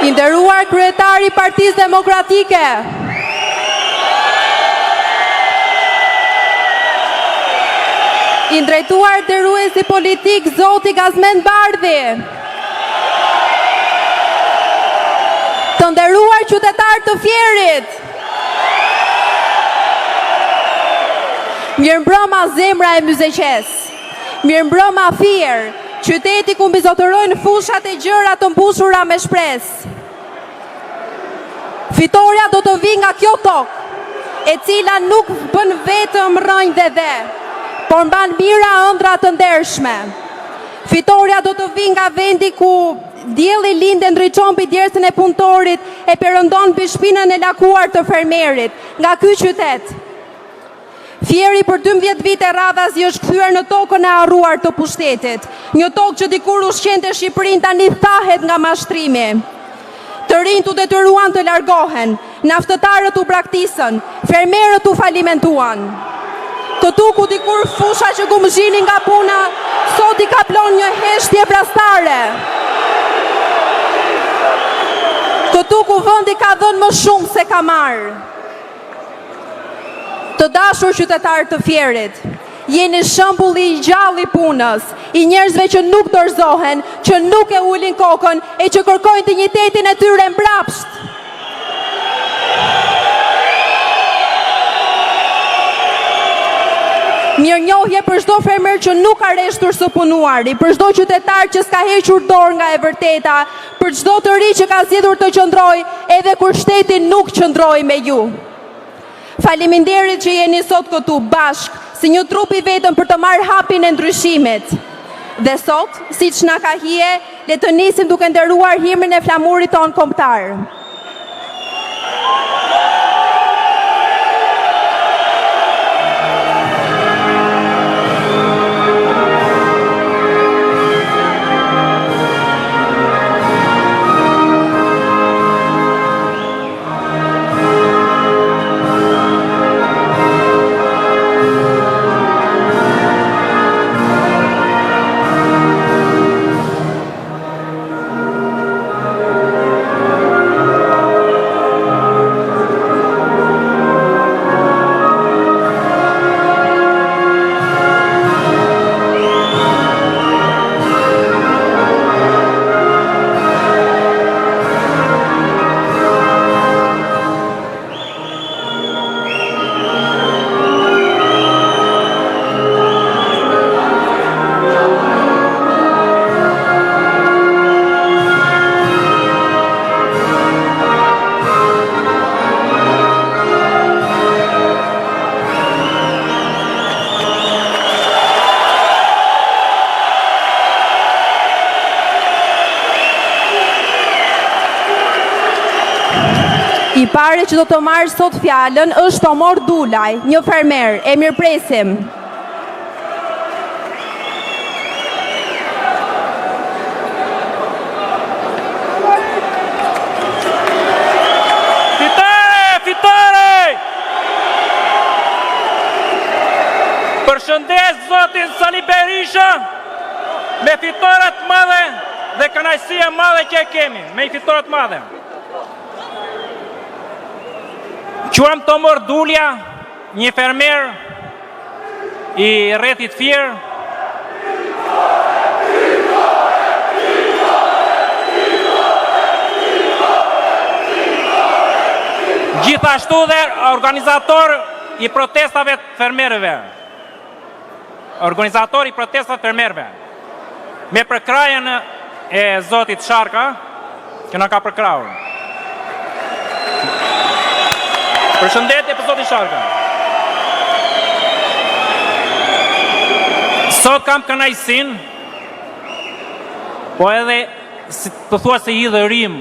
I nderuar kryetari i Partisë Demokratike, i drejtuar deruesi politik zoti Gazmend Bardhi, të nderuar qytetar të Fierit, mirëmbrëma zemra e Myzeqes, mirëmbrëma Fier, qyteti ku mbizotërojnë fushat e gjëra të mbushura me shpresë. Fitoria do të vi nga kjo tokë, e cila nuk bën vetëm rënjë dhe, por mban mira ëndra të ndershme. Fitoria do të vi nga vendi ku dielli lindë ndriçon mbi djersën e punëtorit e perëndon mbi shpinën e lakuar të fermerit, nga ky qytet. Fieri për 12 vite radhas i është kthyer në tokën e harruar të pushtetit, një tokë që dikur ushqente Shqipërinë tani thahet nga mashtrimi. Të rinjt u detyruan të largohen, naftëtarët u braktisën, fermerët u falimentuan. Këtu ku dikur fusha që gumëzhini nga puna, sot i kaplon një heshtje vrastare. Këtu ku vendi ka dhënë më shumë se ka marrë. Të dashur qytetarë të Fierit, jeni shembulli i gjallë i punës, i njerëzve që nuk dorëzohen, që nuk e ulin kokën e që kërkojnë dinjitetin e tyre mbrapsht. Mirënjohje për çdo fermer që nuk ka rreshtur së punuari, për çdo qytetar që s'ka hequr dorë nga e vërteta, për çdo të ri që ka zgjedhur të qëndrojë edhe kur shteti nuk qëndroi me ju. Faleminderit që jeni sot këtu bashk, si një trup i vetëm për të marrë hapin e ndryshimit. Dhe sot, siç na ka hije, le të nisim duke nderuar himnin e flamurit ton kombëtar. I pari që do të marrë sot fjalën është Omor Dulaj, një fermer. E mirëpresim. Fitore! Përshëndes zotin Sali Berisha me fitoret madhe dhe kënaqësia madhe që e kemi, me i fitoret madhe. Quam Omor Dulja, një fermer i rrethit Fier. Gjithashtu dhe organizator i protestave të fermerëve. Organizator i protestave të fermerëve. Me përkrajen e zotit Sharka, që na ka përkrahur. Përshëndetje për zotin Sharka. Sot kam kënaqësinë, po edhe të thua se i dhërim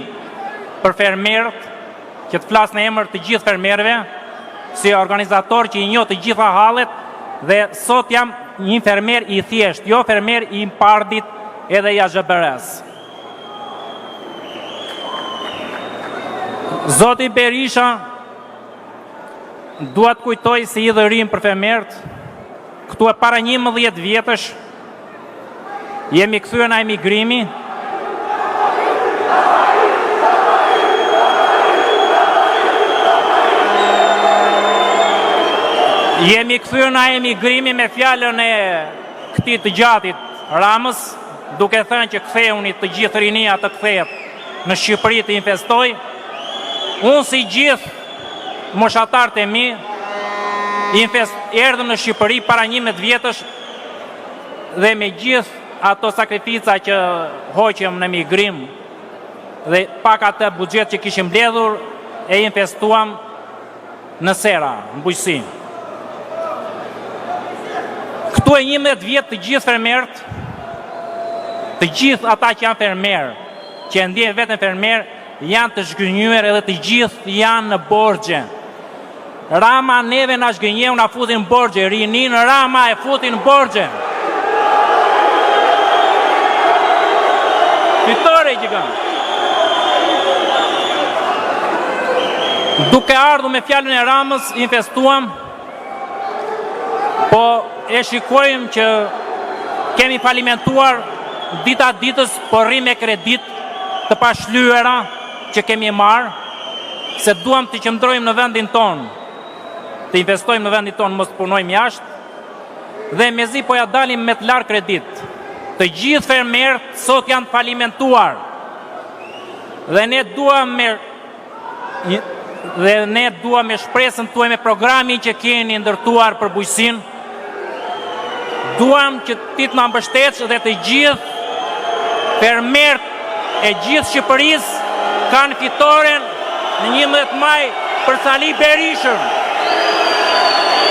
për fermerët, që të flas në emër të gjithë fermerëve, si organizator që i njoh të gjitha hallet, dhe sot jam një fermer i thjesht, jo fermer i Impardit edhe i AZBR-s. Zoti Berisha duat kujtoj se i dhërim për fermerët, këtu e para 11 vjetësh, jemi kthyer nga emigrimi. Jemi kthyer nga emigrimi me fjalën e këtij të gjatit Ramës, duke thënë që ktheuni të gjithë rinia të kthehet në Shqipëri të investoj. Unë si gjithë moshatarët e mi, erdhëm në Shqipëri para 11 vjetësh dhe me gjithë ato sakrifica që hoqëm në migrim dhe pak atë buxhet që kishim mbledhur e investuam në sera, në bujqësi. Këtu e 11 vjetë të gjithë fermerët, të gjithë ata që janë fermerë, që e ndjen vetën fermerë, janë të zhgënjur edhe të gjithë janë në borxhe. Rama neve na zhgënjeu, na futin në borxhe, rinin Rama e futin në borxhe. Fitore që kanë. Duke ardhur me fjalën e Ramës, investuam, po e shikojmë që kemi falimentuar dita ditës, po rrim me kredit të pashlyera që kemi marrë, se duam të qëndrojmë në vendin tonë, të investojmë në vendin tonë, mos punojmë jashtë, dhe mezi po ja dalim me të larë kredit. Të gjithë fermerët sot janë falimentuar, dhe ne duam me shpresën tuaj me programin që keni ndërtuar për bujqësinë, duam që ti të na mbështetësh dhe të gjithë fermerët e gjithë Shqipërisë kanë fitoren në 11 maj për Sali Berishën.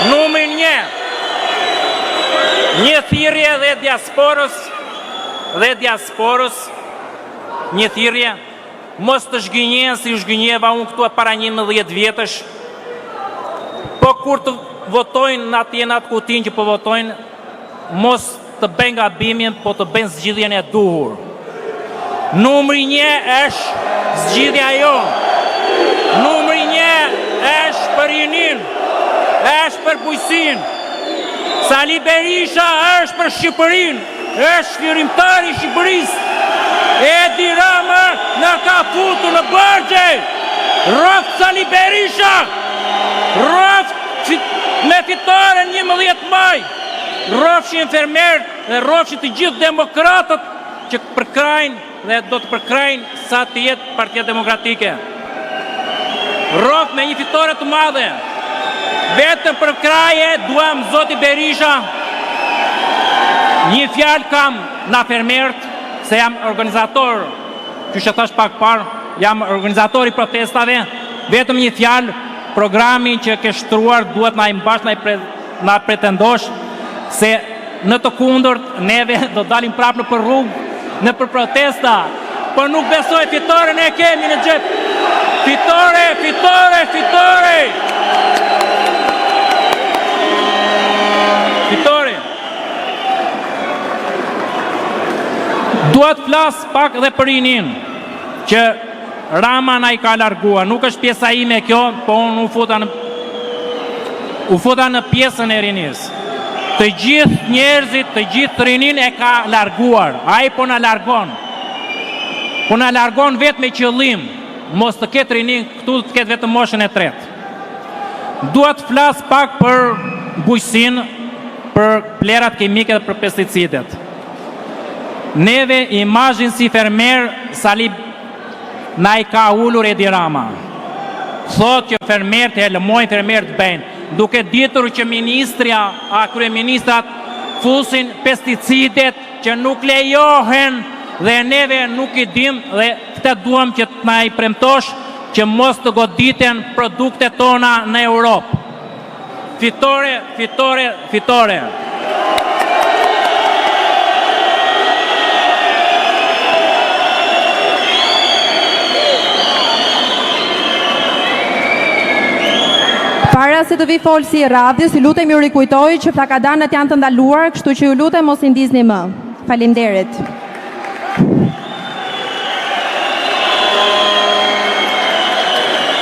Numrin 1. Një thirrje dhe diasporës, një thirrje, mos të zhgënjen si zhgënjeva unë këtu e para 11 vjetësh, po kur të votojnë në atë kutin që po votojnë, mos të bëjnë gabimin, po të bëjnë zgjidhjen e duhur. Numri 1 është zgjidhja jonë. Numri 1 është për rinin, është për bujqësinë. Sali Berisha është për Shqipërinë, është firimtari i Shqipërisë. Edi Rama në ka futur në borxhe. Roft Sali Berisha. Roft me fitoren 11 maj. Rofshin fermerët dhe rofshin të gjithë demokratët që përkrajnë dhe do të përkrajnë sa të jetë Partia Demokratike. Roft me një fitore të madhe. Vetëm për kraje duam Zoti Berisha. Një fjalë kam na fermerët, se jam organizator, që që thash pak parë, jam organizator i protestave, vetëm një fjalë, programin që ke shtruar duhet na imbash, na pretendosh, se në të kundërt neve do dalim prapë në për rrugë, në për protesta, por nuk besoj fitoren e kemi në xhep. Fitore, fitore, fitore! Fitore! Duhet flas pak dhe për rinin, që Rama na i ka largua, nuk është pjesa ime kjo, po unë u futa në pjesën e rinis. Të gjithë njerëzit, të gjithë rinin e ka larguar, ai po na largon. Po na largon vetë me qëllim, mos të ketë rinin, këtu të ketë vetëm moshën e tretë. Duhet flas pak për bujqësinë, për plerat kimike dhe për pesticidet. Neve imazhin si fermer, Sali na i ka ullur Edi Rama. Thot që fermerët e lëmojnë, fermerët bëjnë, duke ditur që ministria, a kryeministrat fusin pesticidet që nuk lejohen dhe neve nuk i dim dhe këtë duam që të na i premtosh që mos të goditen produktet tona në Europë. Fitore, fitore, fitore. Para se të vi folsi i radhës, ju lutem ju rikujtoj që flakadanët janë të ndaluar, kështu që ju lutem mos i ndizni më. Faleminderit.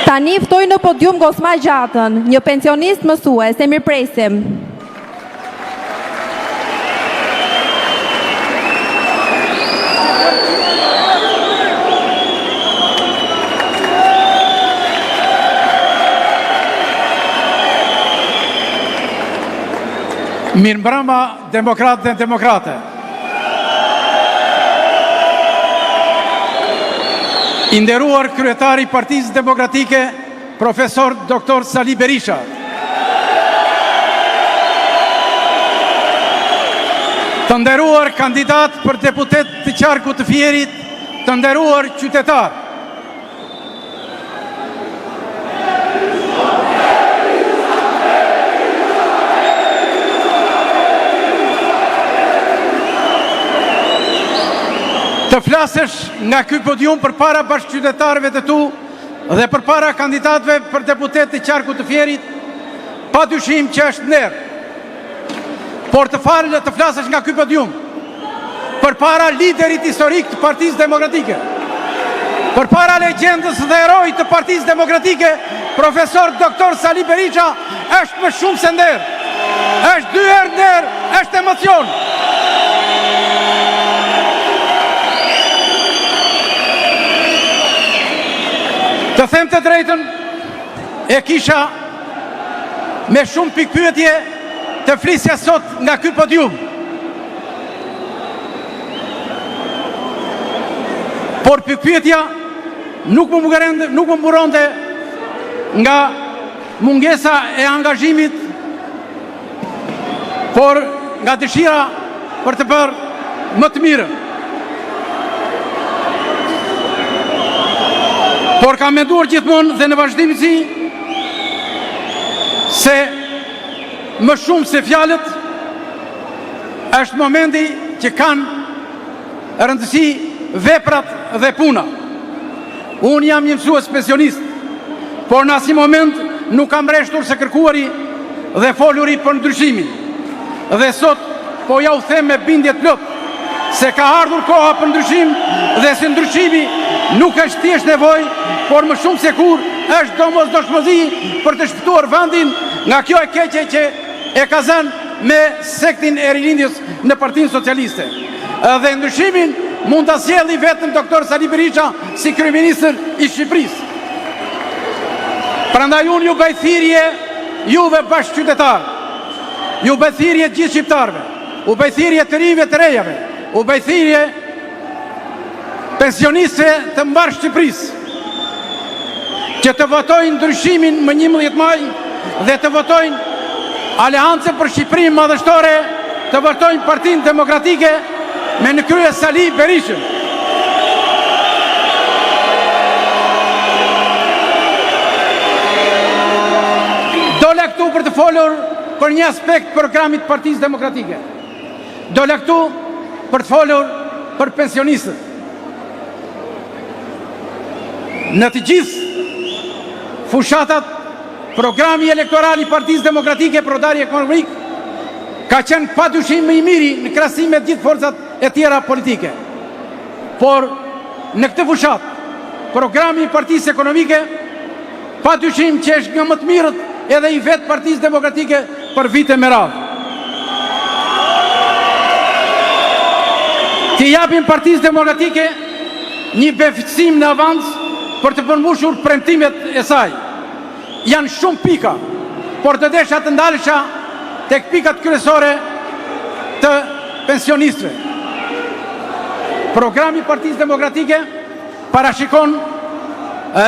Tani ftoj në podium Gosma Gjatën, një pensionist mësues, e mirëpresim. Mirëmbrëma demokratë dhe demokrate. I nderuar kryetari i Partisë Demokratike, profesor Dr. Sali Berisha. Të nderuar kandidat për deputet të qarku të Fierit, të nderuar qytetar. Të flasësh nga ky podium përpara bashkëqytetarëve të tu dhe përpara kandidatëve për deputet të qarku të Fierit, pa dyshim që është nder. Por të flasësh nga ky podium përpara liderit historik të Partisë Demokratike, përpara legjendës dhe herojit të Partisë Demokratike, profesor Dr. Sali Berisha, është më shumë se nder. Është dy herë nder, është emocion. Të them të drejtën, e kisha me shumë pikpyetje të flisja sot nga ky podium. Por pikpyetja nuk më mburonte nga mungesa e angazhimit, por nga dëshira për të bërë më të mirën. Por kam menduar gjithmonë dhe në vazhdimsi se më shumë se fjalët është momenti që kanë rëndësi veprat dhe puna. Unë jam një mësues pensionist, por në asnjë moment nuk kam rreshtur se kërkuari dhe foluri për ndryshimin. Dhe sot po ja u them me bindje plot se ka ardhur koha për ndryshim dhe se ndryshimi nuk është thjesht nevojë, por më shumë se kur është domosdoshmëri për të shpëtuar vendin nga kjo e keqe që e ka zënë me sektin e rilindjes në Partinë Socialiste. Dhe ndryshimin mund ta sjellë vetëm Dr. Sali Berisha si kryeminist i Shqipërisë. Prandaj unë ju bëj thirrje juve bashkëqytetarë, ju bëj thirrje gjithë shqiptarëve, u bëj thirrje të rinjve të rejave, u bëj thirrje pensionistëve të mbar Shqipërisë, që të votojnë ndryshimin më 11 maj dhe të votojnë Aleancën për Shqipërinë Madhështore, të votojnë Partinë Demokratike me në krye Sali Berishën. Dole këtu për të folur për një aspekt programit Partisë Demokratike. Dole këtu për të folur për pensionistët. Në të gjithë fushatat, programi elektoral i Partisë Demokratike për prodari ekonomik ka qenë padyshim më i miri në krahasim me gjithë forcat e tjera politike. Por në këtë fushat, programi i Partisë Ekonomike padyshim që është nga më të mirët edhe i vetë Partisë Demokratike për vite me radhë. Të japim Partisë Demokratike një beftësim në avans për të përmbushur premtimet e saj. Janë shumë pika, por të desha të ndalesha tek pikat kryesore të pensionistëve. Programi Partisë Demokratike parashikon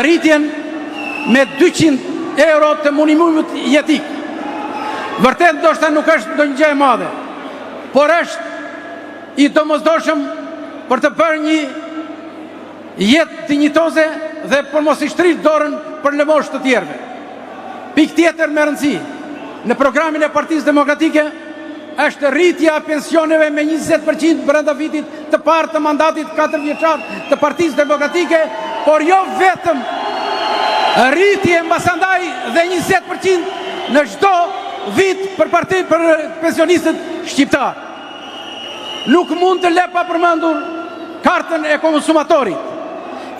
rritjen me 200 euro të minimumit jetik. Vërtet ndoshta nuk është ndonjë gjë e madhe, por është i domosdoshëm për të bërë një jetë dinjitoze dhe për mos i shtrit dorën për lëmosh të tjerëve. Pikë tjetër me rëndësi në programin e Partisë Demokratike është rritja e pensioneve me 20% brenda vitit të parë të mandatit 4 vjeçar të Partisë Demokratike, por jo vetëm rritje mbas andaj dhe 20% në çdo vit për pensionistët shqiptar. Nuk mund të lë pa përmendur kartën e konsumatorit,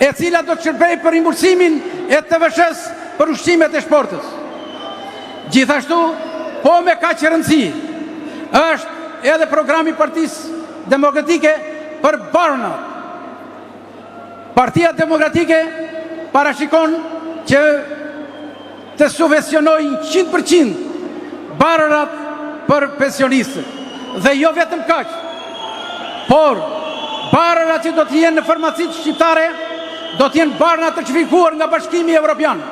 e cila do të shërbejë për rimbursimin e TVSH-s për ushqimet e shportës. Gjithashtu, po me kaq rëndësi, është edhe programi Partisë Demokratike për baronat. Partia Demokratike parashikon që të subvencionojnë 100% baronat për pensionistët. Dhe jo vetëm kaq, por barëra që do të jenë në farmacitë shqiptare do të jenë barëra të certifikuar nga Bashkimi Evropian.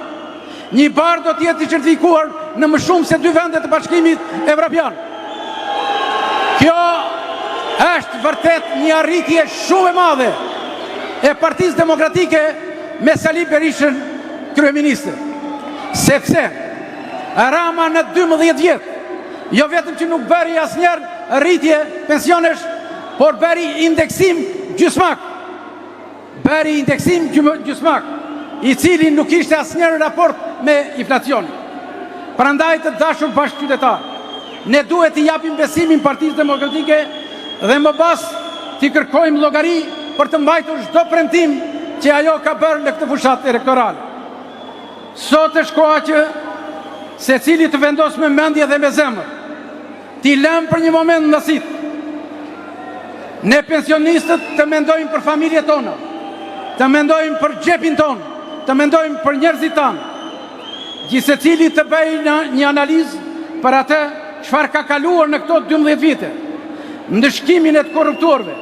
Një barë do të jetë i certifikuar në më shumë se 2 vende të Bashkimit Evropian. Kjo është vërtet një arritje shumë e madhe e Partisë Demokratike me Sali Berishën kryeministër. Sepse Rama në 12 vjet, jo vetëm që nuk bëri asnjëherë rritje pensionesh, por bëri indeksim gjysmak. Bëri indeksim gjysmak, i cili nuk ishte asnjëherë raport me inflacionin. Prandaj të dashur bashkëqytetar, ne duhet të japim besimin Partisë Demokratike dhe më pas t'i kërkojmë llogari për të mbajtur çdo premtim që ajo ka bërë në këtë fushat elektorale. Sot është koha që secili të vendos me mendje dhe me zemër, t'i lëm për një moment ndasit. Ne pensionistët të mendojmë për familjet tona, të mendojmë për xhepin ton, të mendojmë për njerëzit tanë. Gjithsecili të bëjë një analizë për atë çfarë ka kaluar në këto 12 vite, ndëshkimin e të korruptorëve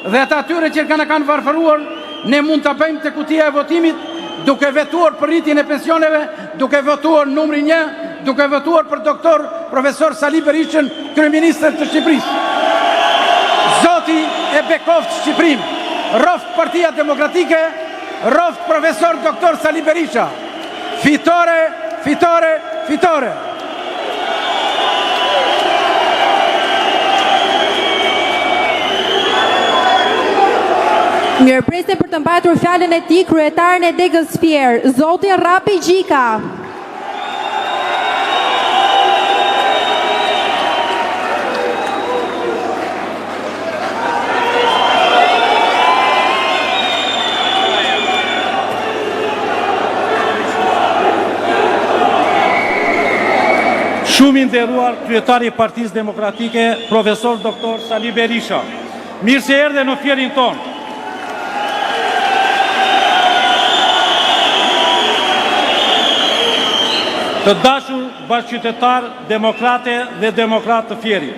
dhe ata atyre që kanë varfëruar, ne mund ta bëjmë te kutia e votimit, duke votuar për rritjen e pensioneve, duke votuar numri 1, duke votuar për doktor profesor Sali Berishën, kryeministër të Shqipërisë. Zoti e bekoft Shqipërinë, roft Partia Demokratike, roft profesor doktor Sali Berisha. Fitore, fitore, fitore. Mirëpresë për të mbajtur fjalën e tij kryetarin e Degës Fier, zoti Rapi Gjika. Shumë i nderuar kryetari i Partisë Demokratike, profesor doktor Sali Berisha. Mirë se erdhe në fierin tonë. Të dashur bashkëqytetar, demokrate dhe demokrat të Fierit.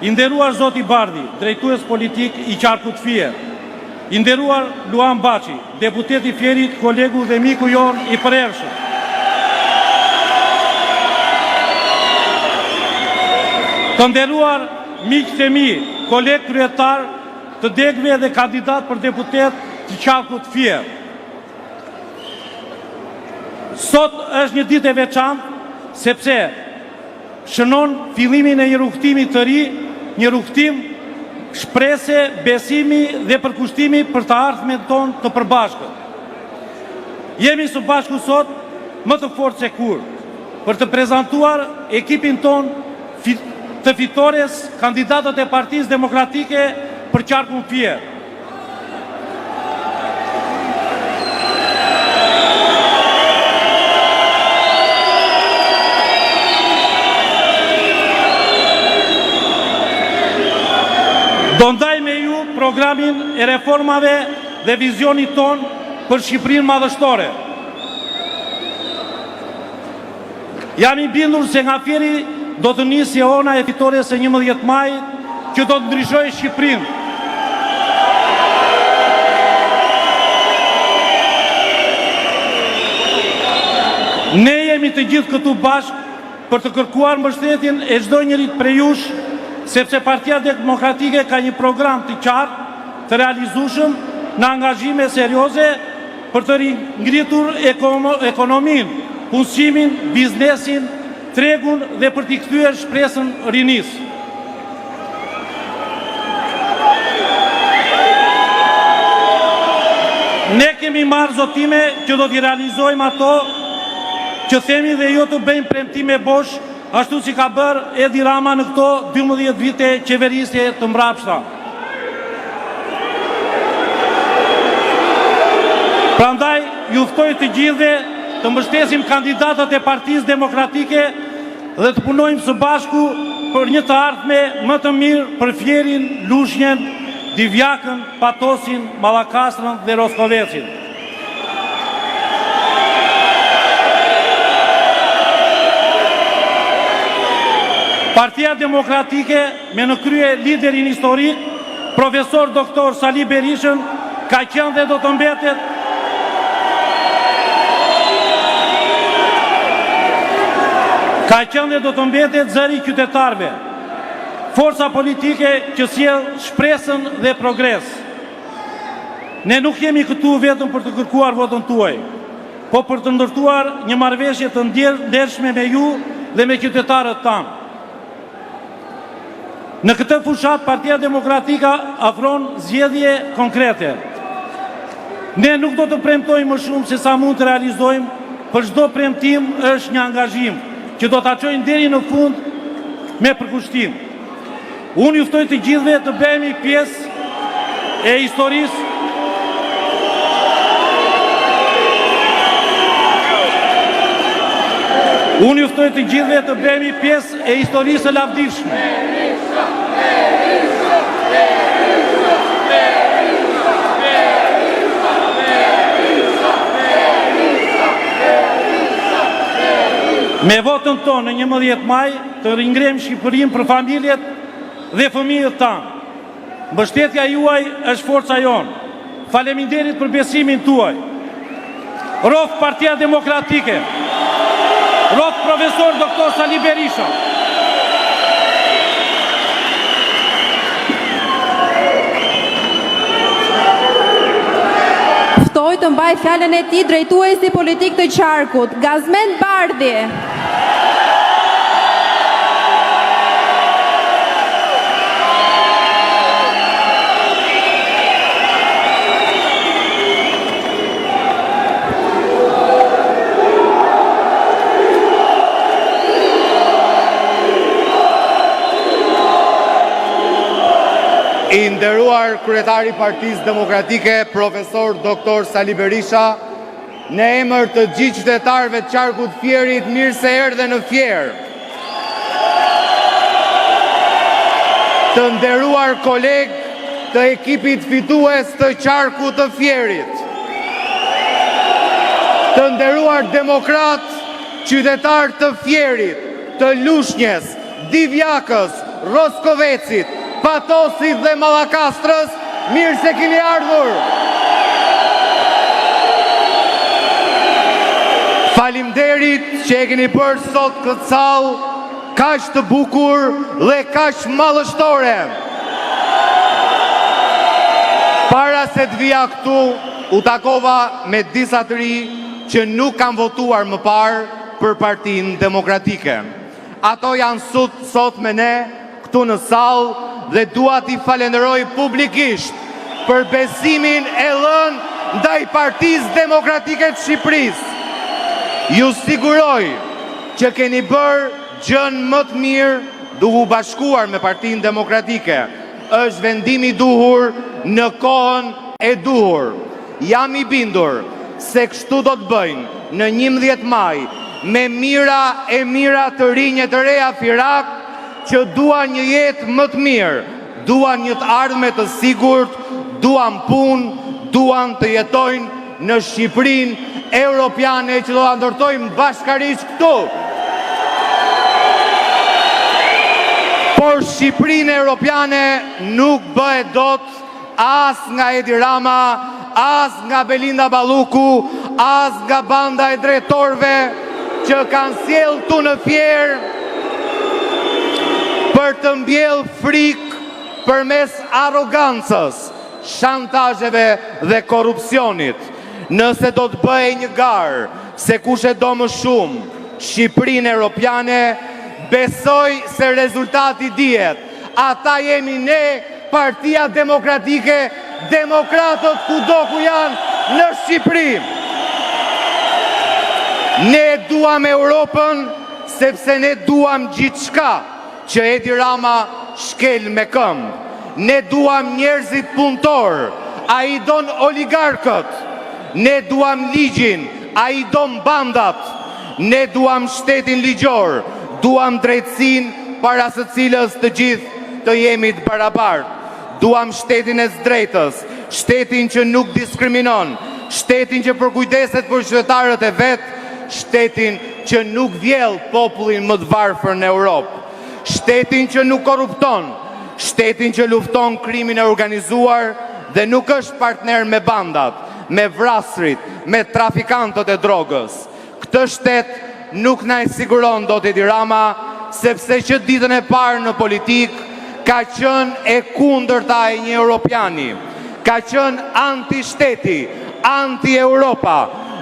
I nderuar zoti Bardhi, drejtues politik i qarkut Fier. I nderuar Luan Baçi, deputet i Fierit, kolegu dhe miku jon i përhershëm. Të nderuar miqtë e mi, koleg kryetar të degëve dhe kandidat për deputet të qarkut Fier. Sot është një ditë e veçantë, sepse shënon fillimin e një rrugtimi të ri, një rrugtim shprese, besimi dhe përkushtimi për të ardhmen tonë të përbashkët. Jemi së bashku sot më të fortë se kur, për të prezantuar ekipin tonë të fitores kandidatët e Partisë Demokratike për qarkun Fier. Do ndaj me ju programin e reformave dhe vizionit ton për Shqipërinë madhështore. Jam i bindur se nga Fieri do të nisë ona e fitores e 11 majit që do të ndryshojë Shqipërinë. Ne jemi të gjithë këtu bashkë për të kërkuar mbështetjen e çdo njërit prej jush, sepse Partia Demokratike ka një program të qartë, të realizueshëm në angazhime serioze për të ngritur ekonominë, punësimin, biznesin, tregun dhe për t'i kthyer shpresën rinisë. Ne kemi marrë zotime që do t'i realizojmë ato që themi dhe jo të bëjmë premtime bosh, ashtu si ka bërë Edi Rama në këto 12 vite qeverisje të mbrapshta. Prandaj, ju ftoj të gjithëve të mbështesim kandidatët e Partisë Demokratike dhe të punojmë së bashku për një të ardhme më të mirë për Fierin, Lushnjën, Divjakën, Patosin, Mallakastrën dhe Roskovecin. Partia Demokratike me në krye liderin historik, profesor doktor Sali Berishën, ka qenë dhe do të mbetet zëri i qytetarëve, forca politike që sjell shpresën dhe progres. Ne nuk jemi këtu vetëm për të kërkuar votën tuaj, po për të ndërtuar një marrëveshje të ndershme me ju dhe me qytetarët tanë. Në këtë fushat, Partia Demokratike afron zgjedhje konkrete. Ne nuk do të premtojmë më shumë se sa mund të realizojmë, për çdo premtim është një angazhim që do ta çojmë deri në fund me përkushtim. Unë ju ftoj të gjithëve të bëhemi pjesë e historisë së lavdishme. Me votën tonë në 11 maj të ringrem Shqipërinë për familjet dhe fëmijët tanë. Mbështetja juaj është forca jonë. Faleminderit për besimin tuaj. Rof Partia Demokratike. Rof profesor doktor Sali Berisha. Ftoj të mbaj fjalën e tij drejtuesi politik të Qarkut, Gazmend Bardhi. I nderuar kryetari Partisë Demokratike, profesor doktor Sali Berisha, në emër të gjithë qytetarëve të Qarkut Fierit, mirë se erdhe në Fier. Të nderuar kolegë të ekipit fitues të Qarkut të Fierit. Të nderuar demokrat, qytetar të Fierit, të Lushnjës, Divjakës, Roskovecit, Patosit dhe Mallakastrës, mirë se keni ardhur. Faleminderit që e keni bërë sot këtë sallë kaq të bukur dhe kaq mallështore. Para se të vija këtu, u takova me disa të ri që nuk kanë votuar më parë për Partinë Demokratike. Ato janë sot me ne këtu në sallë dhe dua t'i falenderoj publikisht për besimin e lënë ndaj Partisë Demokratike të Shqipërisë. Ju siguroj që keni bërë gjën më të mirë duke u bashkuar me Partinë Demokratike. Është vendimi i duhur në kohën e duhur. Jam i bindur se kështu do të bëjnë në 11 maj me mira e mira të rinje të reja Firak, që duan një jetë më të mirë, duan një të ardhme të sigurt, duan punë, duan të jetojnë në Shqipërinë europiane që do ta ndërtojmë bashkërisht këtu. Por Shqipërinë europiane nuk bëhet dot as nga Edi Rama, as nga Belinda Balluku, as nga banda e drejtorëve që kanë sjellë tu në Fier për të mbjellë frikë përmes arrogancës, shantazheve dhe korrupsionit. Nëse do të bëhej një garë se kush e do më shumë Shqipërinë europiane, besoj se rezultati dihet. Ata jemi ne, Partia Demokratike, demokratët kudo ku janë në Shqipëri. Ne duam Europën sepse ne duam gjithçka që Edi Rama shkel me këmbë. Ne duam njerëzit punëtor, ai don oligarkët. Ne duam ligjin, ai don bandat. Ne duam shtetin ligjor, duam drejtësinë para së cilës të gjithë të jemi të barabartë. Duam shtetin e drejtës, shtetin që nuk diskriminon, shtetin që përkujdeset për qytetarët e vet, shtetin që nuk vjell popullin më të varfër në Europë. shtetin që nuk korrupton, shtetin që lufton krimin e organizuar dhe nuk është partner me bandat, me vrasrit, me trafikantët e drogës. Këtë shtet nuk na e siguron dot Edi Rama, sepse që ditën e parë në politik ka qenë e kundërta e një europiani, ka qenë anti-shteti, anti-Europa.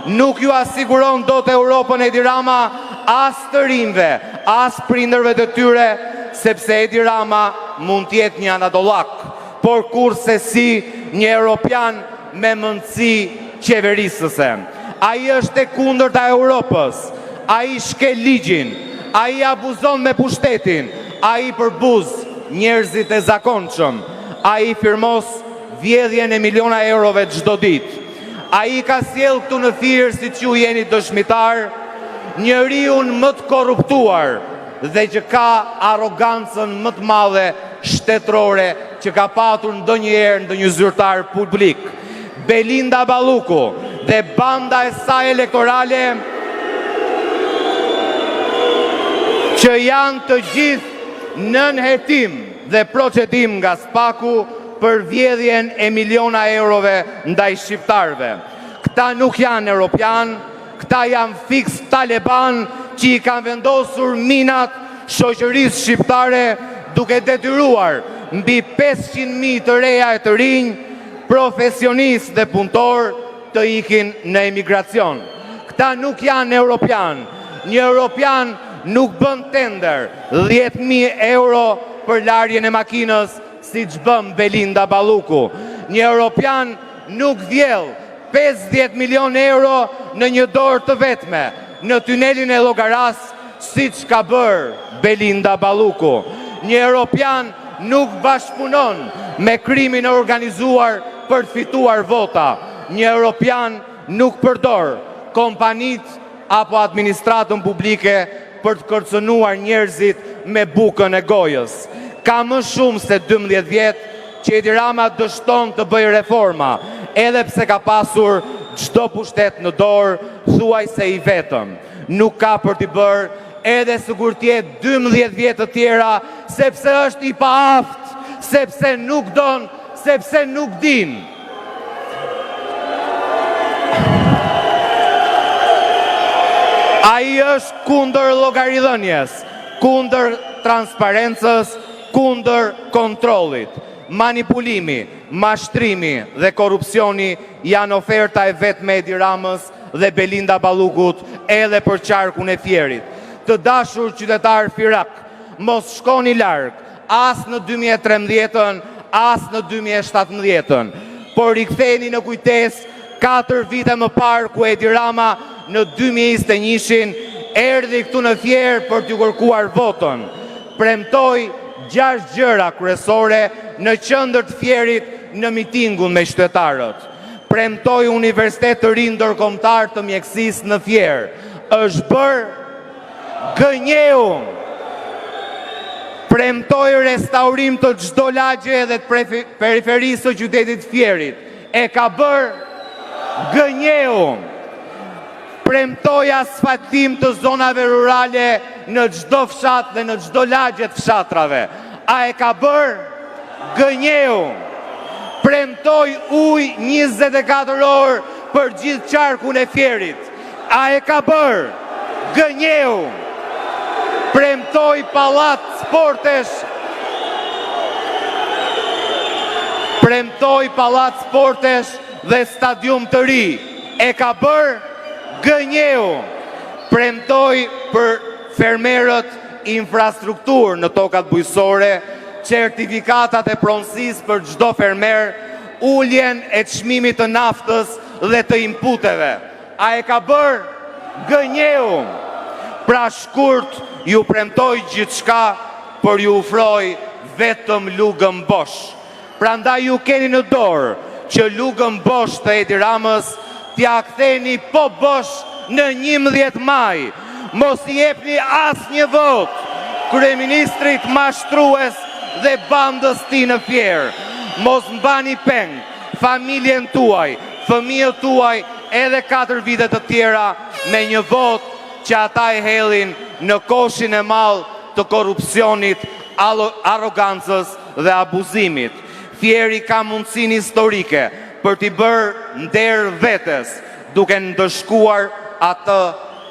Nuk ju asiguron dot Europën Edi Rama, as të rinjve, as prindërve të tyre, sepse Edi Rama mund t'jetë një anadollak, por kurse si një europian me mundësi qeverisëse. Ai është e kundërta e Europës, ai shkel ligjin, ai abuzon me pushtetin, ai përbuz njerëzit e zakonshëm, ai firmos vjedhjen e miliona eurove çdo ditë. Ai ka sjell këtu në thirr, siç ju jeni dëshmitar, njeriun më të korruptuar dhe që ka arrogancën më të madhe shtetërore që ka patur ndonjëherë ndonjë zyrtar publik. Belinda Balluku dhe banda e saj elektorale që janë të gjithë nën hetim dhe procedim nga SPAK-u për vjedhjen e miliona eurove ndaj shqiptarve. Këta nuk janë europian, këta janë fiks taleban që i kanë vendosur minat shoqërisë shqiptare duke detyruar mbi 500.000 të reja e të rinj, profesionistë dhe punëtor të ikin në emigracion. Këta nuk janë europian. Një europian nuk bën tender 10.000 euro për larjen e makinës si që bën Belinda Balluku. Një europian nuk vjell 50 milion euro në një dorë të vetme në tunelin e Llogaras si që ka bërë Belinda Balluku. Një europian nuk bashkëpunon me krimin e organizuar për të fituar vota. Një europian nuk përdor kompanit apo administratën publike për të kërcënuar njerëzit me bukën e gojës. Ka më shumë se 12 vjetë që Edi Rama dështon të bëjë reforma, edhe pse ka pasur çdo pushtet në dorë, thuaj se i vetëm. Nuk ka për t'i bërë, edhe sikur t'jetë 12 vjetë të tjera, sepse është i paaft, sepse nuk don, sepse nuk din. Ai është kundër llogaridhënies, kundër transparencës, kundër kontrollit. Manipulimi, mashtrimi dhe korrupsioni janë oferta e vetme Edi Ramës dhe Belinda Ballukut edhe për qarkun e Fierit. Të dashur qytetar Firak, mos shkoni larg, as në 2013-ën, as në 2017-ën, por riktheni në kujtesë 4 vite më parë ku Edi Rama në 2021-shin erdhi këtu në Fier për t'ju kërkuar votën. Premtoi 6 gjëra kryesore në qendër të Fierit në mitingun me qytetarët. Premtoi universitet të ri ndërkombëtar të mjekësisë në Fier. Është bërë gënjeu. Premtoi restaurim të çdo lagje dhe të periferisë së qytetit Fierit. E ka bërë gënjeu. Premtoi asfaltim të zonave rurale në çdo fshat dhe në çdo lagje të fshatrave. A e ka bërë gënjeu. Premtoi ujë 24 orë për gjithë qarkun e Fierit. A e ka bërë gënjeu. Premtoi pallat sportesh. Premtoi pallat sportesh dhe stadium të ri. E ka bërë gënjeu. Premtoi për fermerët infrastrukturë në tokat bujqësore, certifikatat e pronësisë për çdo fermer, uljen e çmimit të naftës dhe të inputeve. A e ka bërë gënjeu. Pra shkurt ju premtoi gjithçka, por ju ofroi vetëm lugën bosh. Prandaj ju keni në dorë që lugën bosh të Edi Ramës t'ja ktheni po bosh në 11 maj. Mos i jepni asnjë votë kryeministrit mashtrues dhe bandës tij në Fier. Mos mbani peng familjen tuaj, fëmijët tuaj edhe 4 vite të tjera me një votë që ata e hellin në koshin e madh të korupcionit, arrogancës dhe abuzimit. Fieri ka mundësinë historike për t'i bërë nder vetes, duke ndëshkuar atë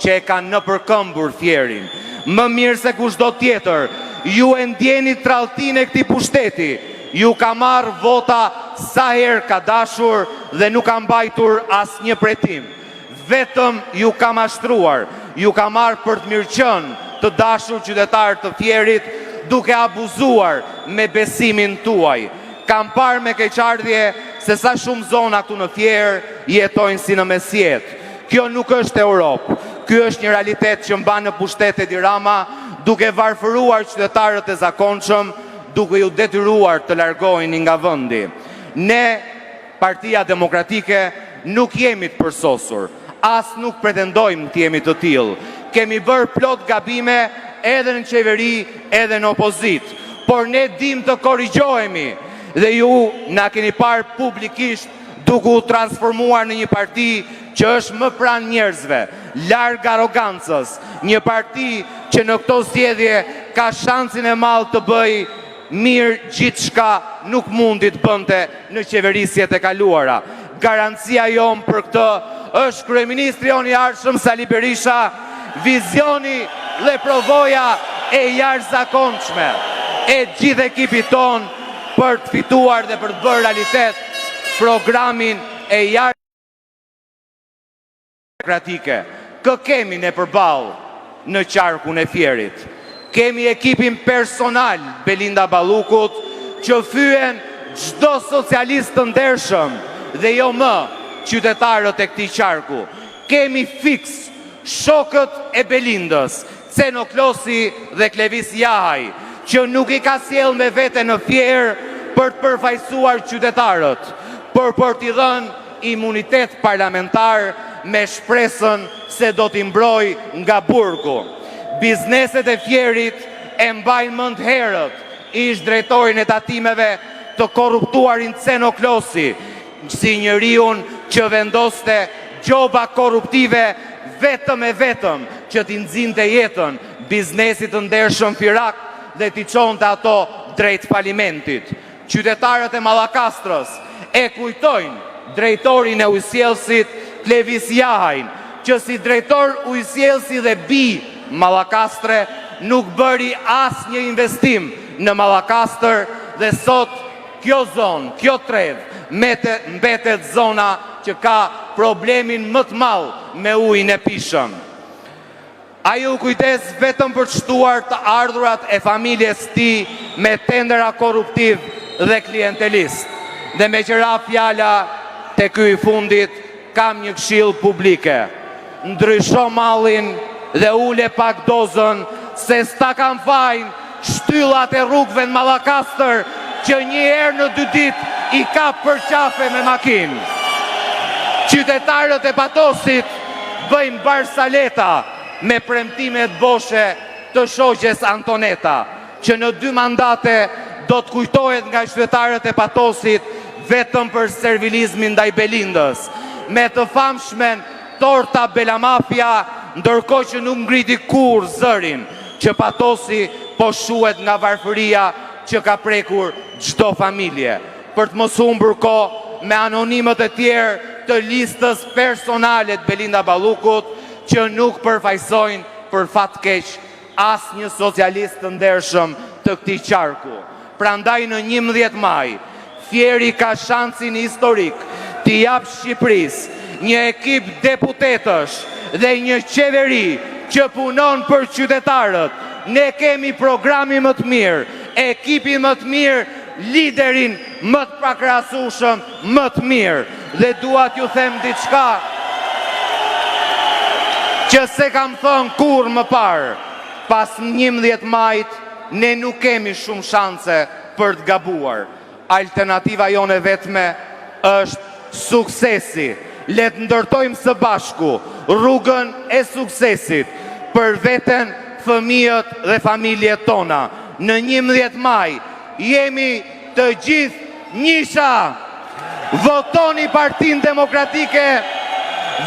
që e ka nëpërkëmbur Fierin. Më mirë se kushdo tjetër, ju e ndjeni tradhtinë e këtij pushteti. Ju ka marrë vota sa herë ka dashur dhe nuk ka mbajtur asnjë pretim. Vetëm ju ka mashtruar, ju ka marrë për të mirëqenë të dashur qytetarë të Fierit, duke abuzuar me besimin tuaj. Kam parë me keqardhje se sa shumë zona këtu në Fier jetojnë si në mesjet. Kjo nuk është Europë, ky është një realitet që mban në pushtetet Edi Rama, duke varfëruar qytetarët e zakonshëm, duke ju detyruar të largoheni nga vendi. Ne, Partia Demokratike, nuk jemi të përsosur, as nuk pretendojmë të jemi të tillë. Kemi bërë plot gabime edhe në qeveri, edhe në opozit, por ne dim të korrigjohemi dhe ju na keni parë publikisht duke u transformuar në një parti që është më pranë njerëzve, larg arrogancës, një parti që në këto zgjedhje ka shansin e madh të bëjë mirë gjithçka nuk mundi të bënte në qeverisjet e kaluara. Garancia jonë për këtë është kryeministri jonë i ardhshëm Sali Berisha, vizioni dhe provoja e jashtëzakonshme e gjithë ekipit ton për të fituar dhe për të bërë realitet programin e jashtëzakonshëm demokratike. Kë kemi ne përballë në qarkun e Fierit. Kemi ekipin personal Belinda Ballukut që fyen çdo socialist të ndershëm dhe jo më qytetarët e këtij qarku. Kemi fiks shokët e Belindës, Ceno Klosi dhe Klevis Jahaj, që nuk i ka sjell me vete në Fier për të përfaqësuar qytetarët, por për t'i dhënë imunitet parlamentar me shpresën se do t'i mbroj nga burgu. Bizneset e Fierit e mbajnë mend herët ish drejtorin e tatimeve të korruptuarin Ceno Klosi, si njeriun që vendoste gjoba korruptive vetëm e vetëm që t'i nxinte jetën biznesit të ndershëm Firak dhe t'i çonte ato drejt falimentit. Qytetarët e Mallakastrës e kujtojnë drejtorin e ujësjellësit Klevis Jahajn, që si drejtor ujësjellësi dhe bi Mallakastre nuk bëri asnjë investim në Mallakastër dhe sot kjo zonë, kjo tredh mbetet zona që ka problemin më të madh me ujin e pishëm. Ai u kujdes vetëm për të shtuar të ardhurat e familjes tij me tendera korruptiv dhe klientelist. Dhe me qëra fjala te ky i fundit kam një këshill publike. Ndrysho mallin dhe ule pak dozën, se s'ta kam fajin shtyllat e rrugëve në Mallakastër që një herë në 2 ditë i ka për qafe me makinë. Qytetarët e Patosit bëjnë barsaleta me premtimet boshe të shoqes Antoneta, që në 2 mandate do të kujtohet nga qytetarët e Patosit vetëm për servilizmin ndaj Belindës, me të famshmen torta Belamafia, ndërkohë që nuk ngriti kur zërin që Patosi po shuhet nga varfëria që ka prekur çdo familje. Për të mos humbur kohë me anonimët e tjerë të listës personale të Belinda Ballukut që nuk përfaqësojnë për fat keq asnjë socialist të ndershëm të këtij qarku. Prandaj në 11 maj Fieri ka shansin historik t'i jap Shqipërisë një ekip deputetësh dhe një qeveri që punon për qytetarët. Ne kemi programi më të mirë, ekipi më të mirë, liderin më të pakrahasueshëm, më të mirë. Dhe dua t'ju them diçka që se kam thënë kur më parë. Pas 11 majit ne nuk kemi shumë shanse për të gabuar. Alternativa jone vetme është suksesi. Le të ndërtojmë së bashku rrugën e suksesit për veten, fëmijët dhe familjet tona. Në 11 maj jemi të gjithë njësha. Votoni Partinë Demokratike,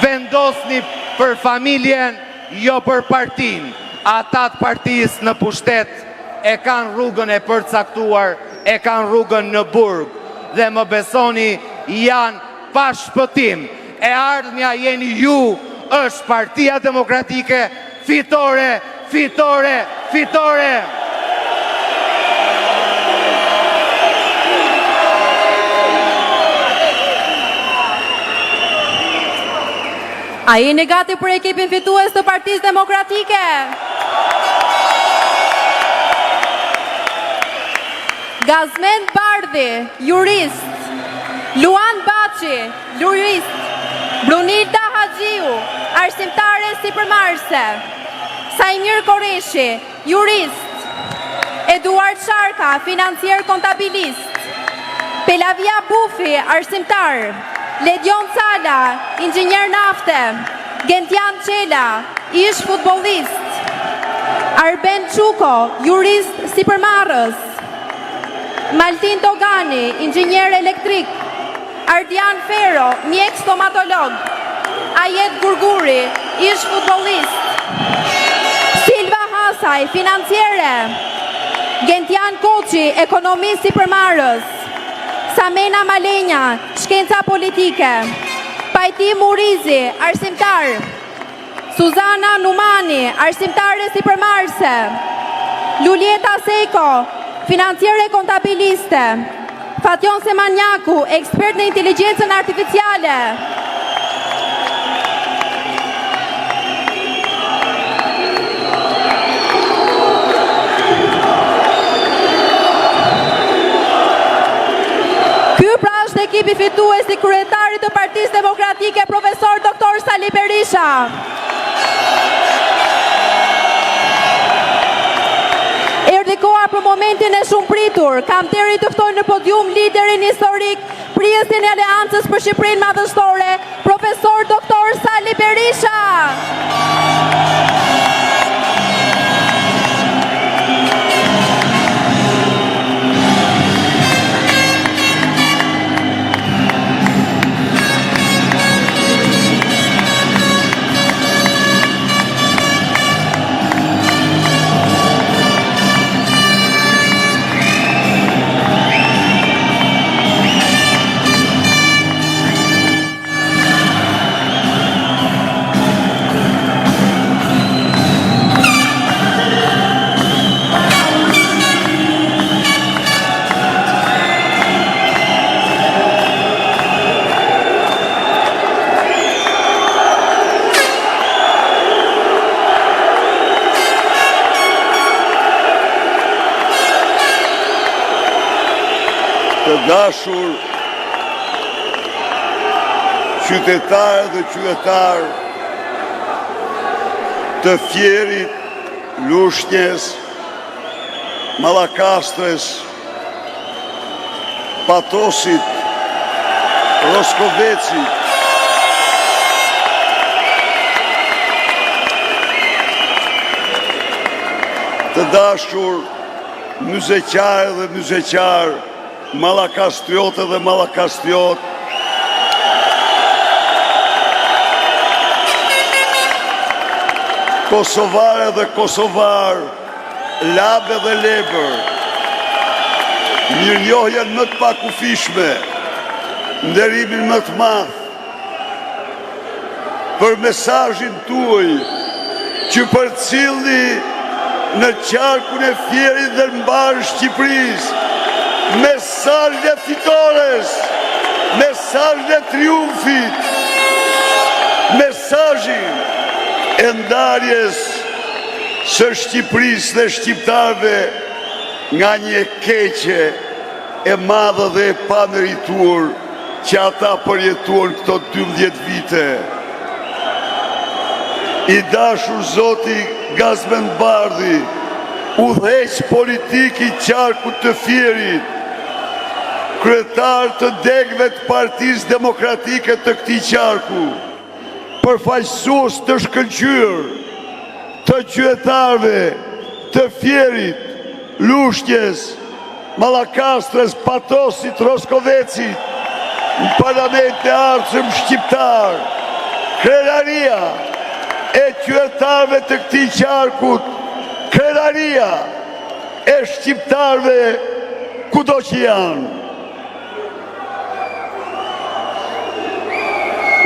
vendosni për familjen, jo për partinë. ata të partisë në pushtet e kanë rrugën e përcaktuar, e kanë rrugën në burg, dhe më besoni janë pa shpëtim. E ardhmja jeni ju, është Partia Demokratike, fitore, fitore, fitore! A jeni gati për ekipin fitues të Partisë Demokratike? Gazmend Bardhi, jurist. Luan Baçi, jurist. Brunilda Haxhiu, arsimtare sipërmarrëse. Sajmir Koreshi, jurist. Eduard Sharka, financier kontabilist. Pelavia Bufi, arsimtar. Ledion Sala, inxhinier nafte. Gentian Qela, ish futbollist. Arben Çuko, jurist sipërmarrës. Maltin Togani, inxhinier elektrik. Ardian Fero, mjek stomatolog. Ajet Gurguri, ish futbollist. Silva Hasaj, financiere. Gentian Koçi, ekonomist sipërmarrës. Samena Malenja, shkenca politike. Pajti Murizi, arsimtar. Suzana Numani, arsimtare sipërmarrëse. Lulieta Sejko, financiere kontabiliste. Fatjon Semanjaku, ekspert në inteligjencën artificiale. Ky pra është ekipi fitues i kryetarit të Partisë Demokratike, profesor Dr. Sali Berisha. Erdhi koha për momentin e shumë pritur. Kam deri të ftoj në podium liderin historik, prijesin e Aleancës për Shqipërinë Madhështore, profesor Dr. Sali Berisha. Të dashur qytetarë dhe qytetarë, të fjerit, lushnjes, Mallakastres, Patosit, Roskovecit, të dashur myzeqarë dhe myzeqarë, Mallakastriotë dhe Mallakastriot, Kosovare dhe Kosovar, Labe dhe Lebër, mirënjohjen më të pakufishme, nderimin më të madh për mesazhin tuaj që përcillni në qarkun e fjerit dhe në mbarë Shqipërisë. Mesazhin e fitores, mesazhin e triumfit, mesazhin e ndarjes së Shqipërisë dhe shqiptarëve nga një keqe e madhe dhe e pamerituar që ata përjetuan këto 12 vite. I dashur zoti Gazmend Bardhi, udhëheq politik i qarkut të fjerit, kryetar të degëve të Partisë Demokratike të këtij qarku, përfaqësues të shkëlqyer të qytetarëve të fjerit, Lushnjes, Mallakastres, Patosit, Roskovecit, në parlament e ardhshëm shqiptar, krenaria e qytetarëve të këtij qarkut, krenaria e shqiptarëve kudo që janë.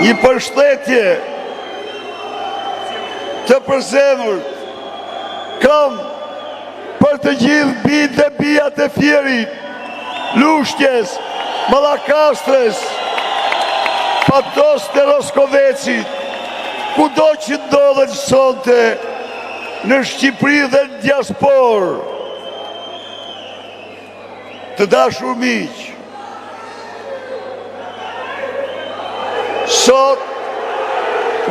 Një përshëndetje të përzemërt kam për të gjithë bijtë dhe bijat e Fierit, Lushtjes, Mallakastres, Patos të Roskovecit, kudo që ndodhen sonte në Shqipëri dhe në diasporë. Të dashur miq, sot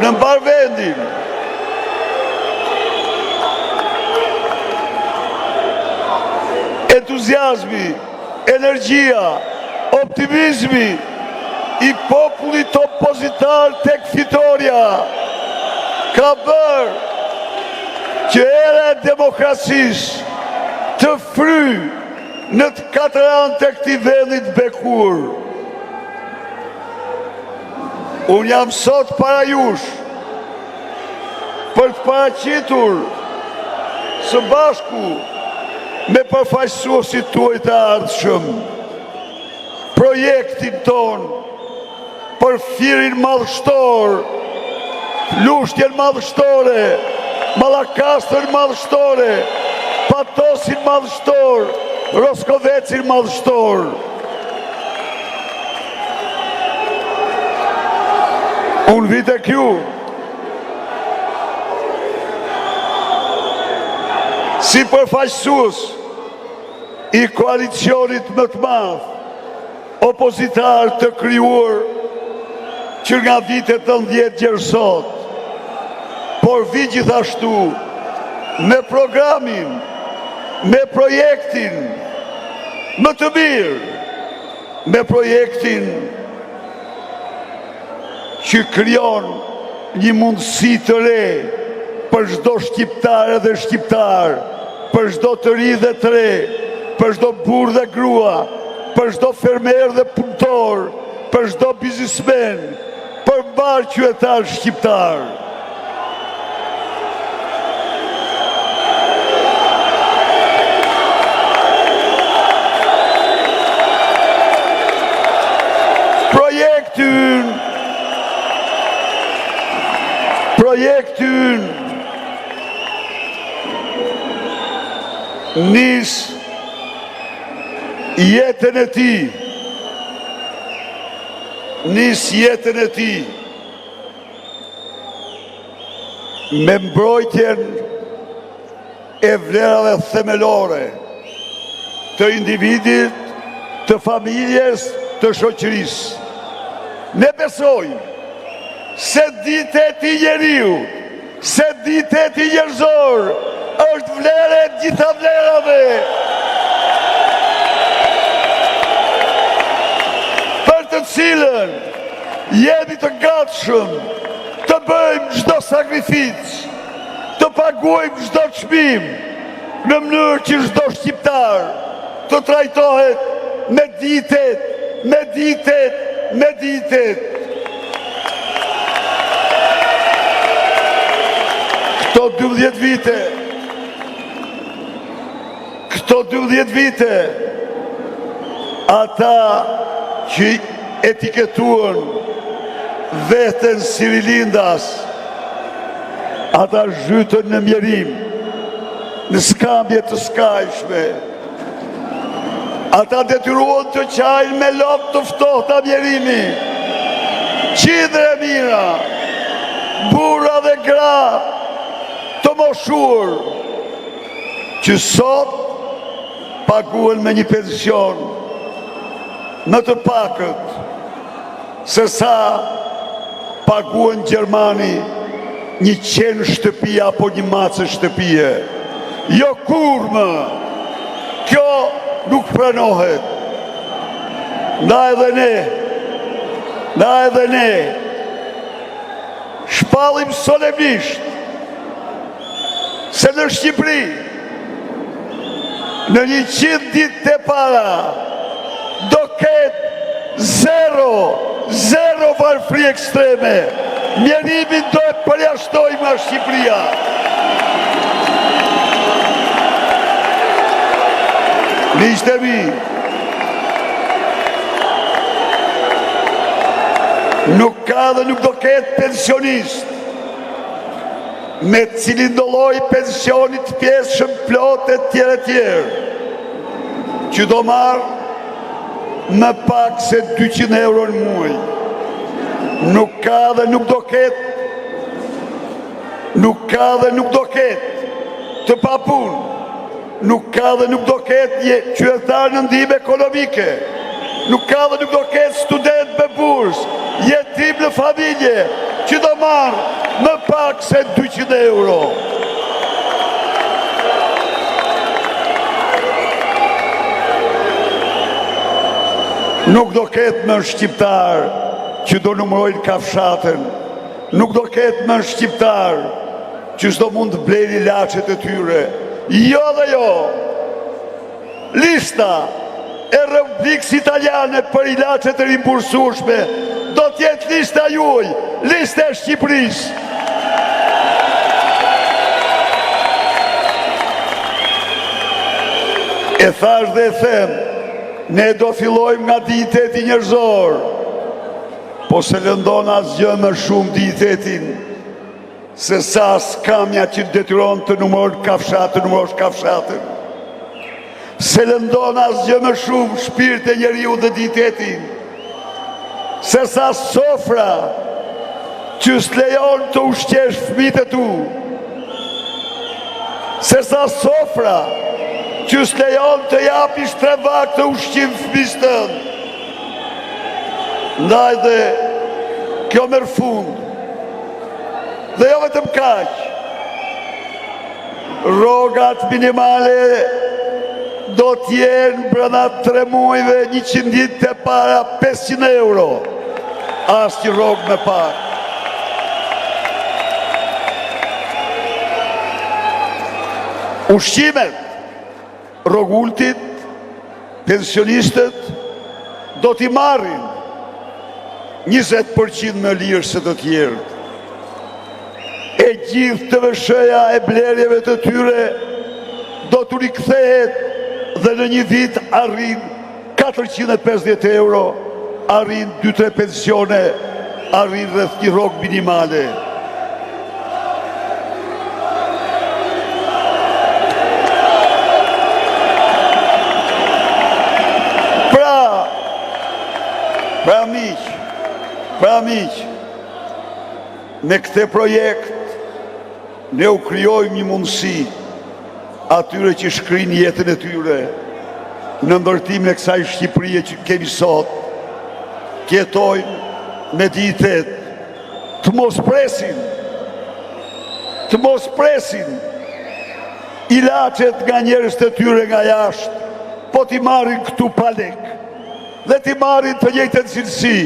në mbar vendin entuziazmi, energjia, optimizmi i popullit opozitar tek fitoria ka bërë që era e demokracisë të fry në të katëran të këtij vendit bekur. Unë jam sot para jush për të paraqitur së bashku me përfaqësuesit tuaj të ardhshëm projektin ton për Firin madhështor, Lushtjen madhështore, Mallakastrën madhështore, Patosin madhështor, Roskovecin madhështor. Unë vite kju si përfaqësues i koalicionit më të madh opozitar të krijuar që nga vitet 90 gjersot, por vi gjithashtu me programin, me projektin më të mirë, me projektin që krijon një mundësi të re për çdo shqiptar dhe shqiptar, për çdo të ri dhe të re, për çdo burr dhe grua, për çdo fermer dhe punëtor, për çdo biznesmen, për mbar qytetar shqiptar. Projekti ynë nis jetën e tij, me mbrojtjen e vlerave themelore të individit, të familjes, të shoqërisë. Ne besojmë se diteti njeriu, se diteti njerëzor është vlerë e gjitha vlerave. Për të cilën jemi të gatshëm të bëjmë çdo sakrificë, të paguajmë çdo çmim, në mënyrë që çdo shqiptar të trajtohet me ditet. Këto 12 vite, ata që etiketuan veten si rilindas, ata zhytën në mjerim, në skambje të skajshme. Ata detyruan të qajnë me lopë të ftohta mjerimi, qindre mira, burra dhe gra, të moshur, që sot paguhen me një pension më të pakët se sa paguhen Gjermani 100 shtëpi apo një macë shtëpie. Jo kur më, kjo nuk pranohet. Na edhe ne shpallim solemnisht se në Shqipëri në 100 ditë e para do ketë zero varfëri ekstreme. mjerimin do e përjashtoj nga Shqipëria. Miqtë e mi, nuk ka dhe nuk do ketë pensionist me cilin do lloj pensionit pjesëshëm plot e tjerë, që do marë më pak se 200 euro në muaj. Nuk ka dhe nuk do ketë të papun, nuk ka dhe nuk do ketë një qytetar në ndihmë ekonomike, nuk ka dhe nuk do ketë student me bursë, jetim në familje, që do marë më pak se 200 euro. Nuk do ketë më shqiptar që do numërojnë kafshatën, nuk do ketë më shqiptar që s'do mund të blejnë ilaçet e tyre. Jo dhe jo, lista e Republikës Italiane për ilaçet e rimbursueshme do t'jetë lista juaj, lista e Shqipërisë. E thash dhe e them, ne do fillojmë nga digniteti njerëzor, po se lëndon asgjë më shumë dignitetin se sa skamja që detyron të numërosh kafshatën. Se lëndon asgjë më shumë shpirtin e njeriu dhe dignitetin se sa sofra që s'lejon të ushqesh fëmijët e tu, se sa sofra që s'lejon të japish 3 vakë të ushqim fëmijës tënd. Ndaj dhe kjo merr fund. Dhe jo vetëm kaq. Rrogat minimale do t'jenë brenda 3 muajve 100 ditë të para 500 euro. Asnjë rrogë me pak. Ushqimet, rrogultit, pensionistët do t'i marrin 20% më lirë se të tjerët. E gjithë të vëshëja e blerjeve të tyre do t'u rikthehet dhe në një vit arrin 450 euro, arrin 2-3 pensione, arrin rreth një rrogë minimale. Pra miq, me këtë projekt ne u krijojmë një mundësi atyre që shkrin jetën e tyre në ndërtimin e kësaj Shqipërie që kemi sot, që jetojnë me dignitet, të mos presin ilaçet nga njerëz të tyre nga jashtë, po t'i marrin këtu pa lek, dhe t'i marrin të njëjtën cilësi.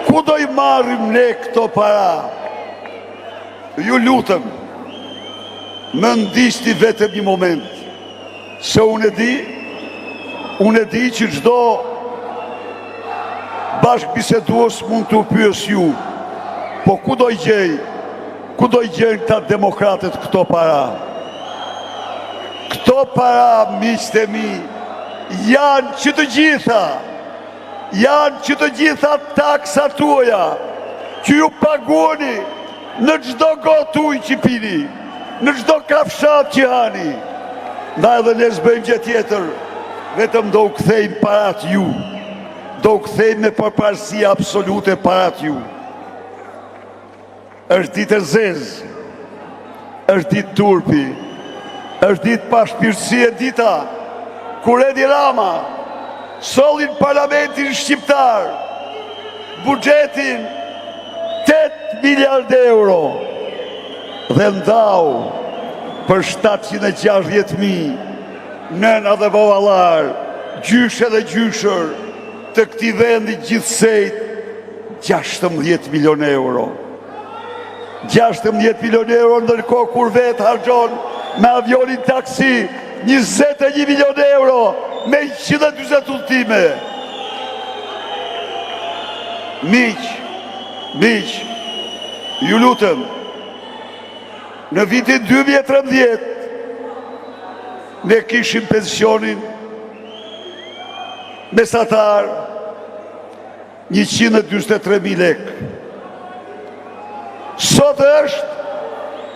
Ku do i marrim ne këto para? Ju lutem, më ndiqni vetëm një moment, se unë e di që çdo bashkëbisedues mund t'u pyes ju, po ku do i gjejnë këta demokratët këto para? Këto para, miqtë e mi, janë që të gjitha taksa tuaja që ju paguani në çdo gotë ujë që pini, në çdo kafshat që hani. Ndaj edhe ne s'bëjmë gjë tjetër, vetëm do u kthejmë parat ju, do u kthejmë me përparësi absolute parat ju. Është ditë e zezë, është ditë turpi, është ditë pa shpirtësi, e dita kur Edi Rama sollin parlamentin shqiptar buxhetin 8 miliard euro dhe ndau për 760.000 nëna dhe vovallar, gjyshe dhe gjyshër të këtij vendi gjithsej 16 milion euro. 16 milion euro, ndërkohë kur vetë harxhon me avionin taksi 21 milion euro me 140 udhëtime. Miq, ju lutem, në vitin 2013 ne kishim pensionin mesatar 143.000 lek. Sot është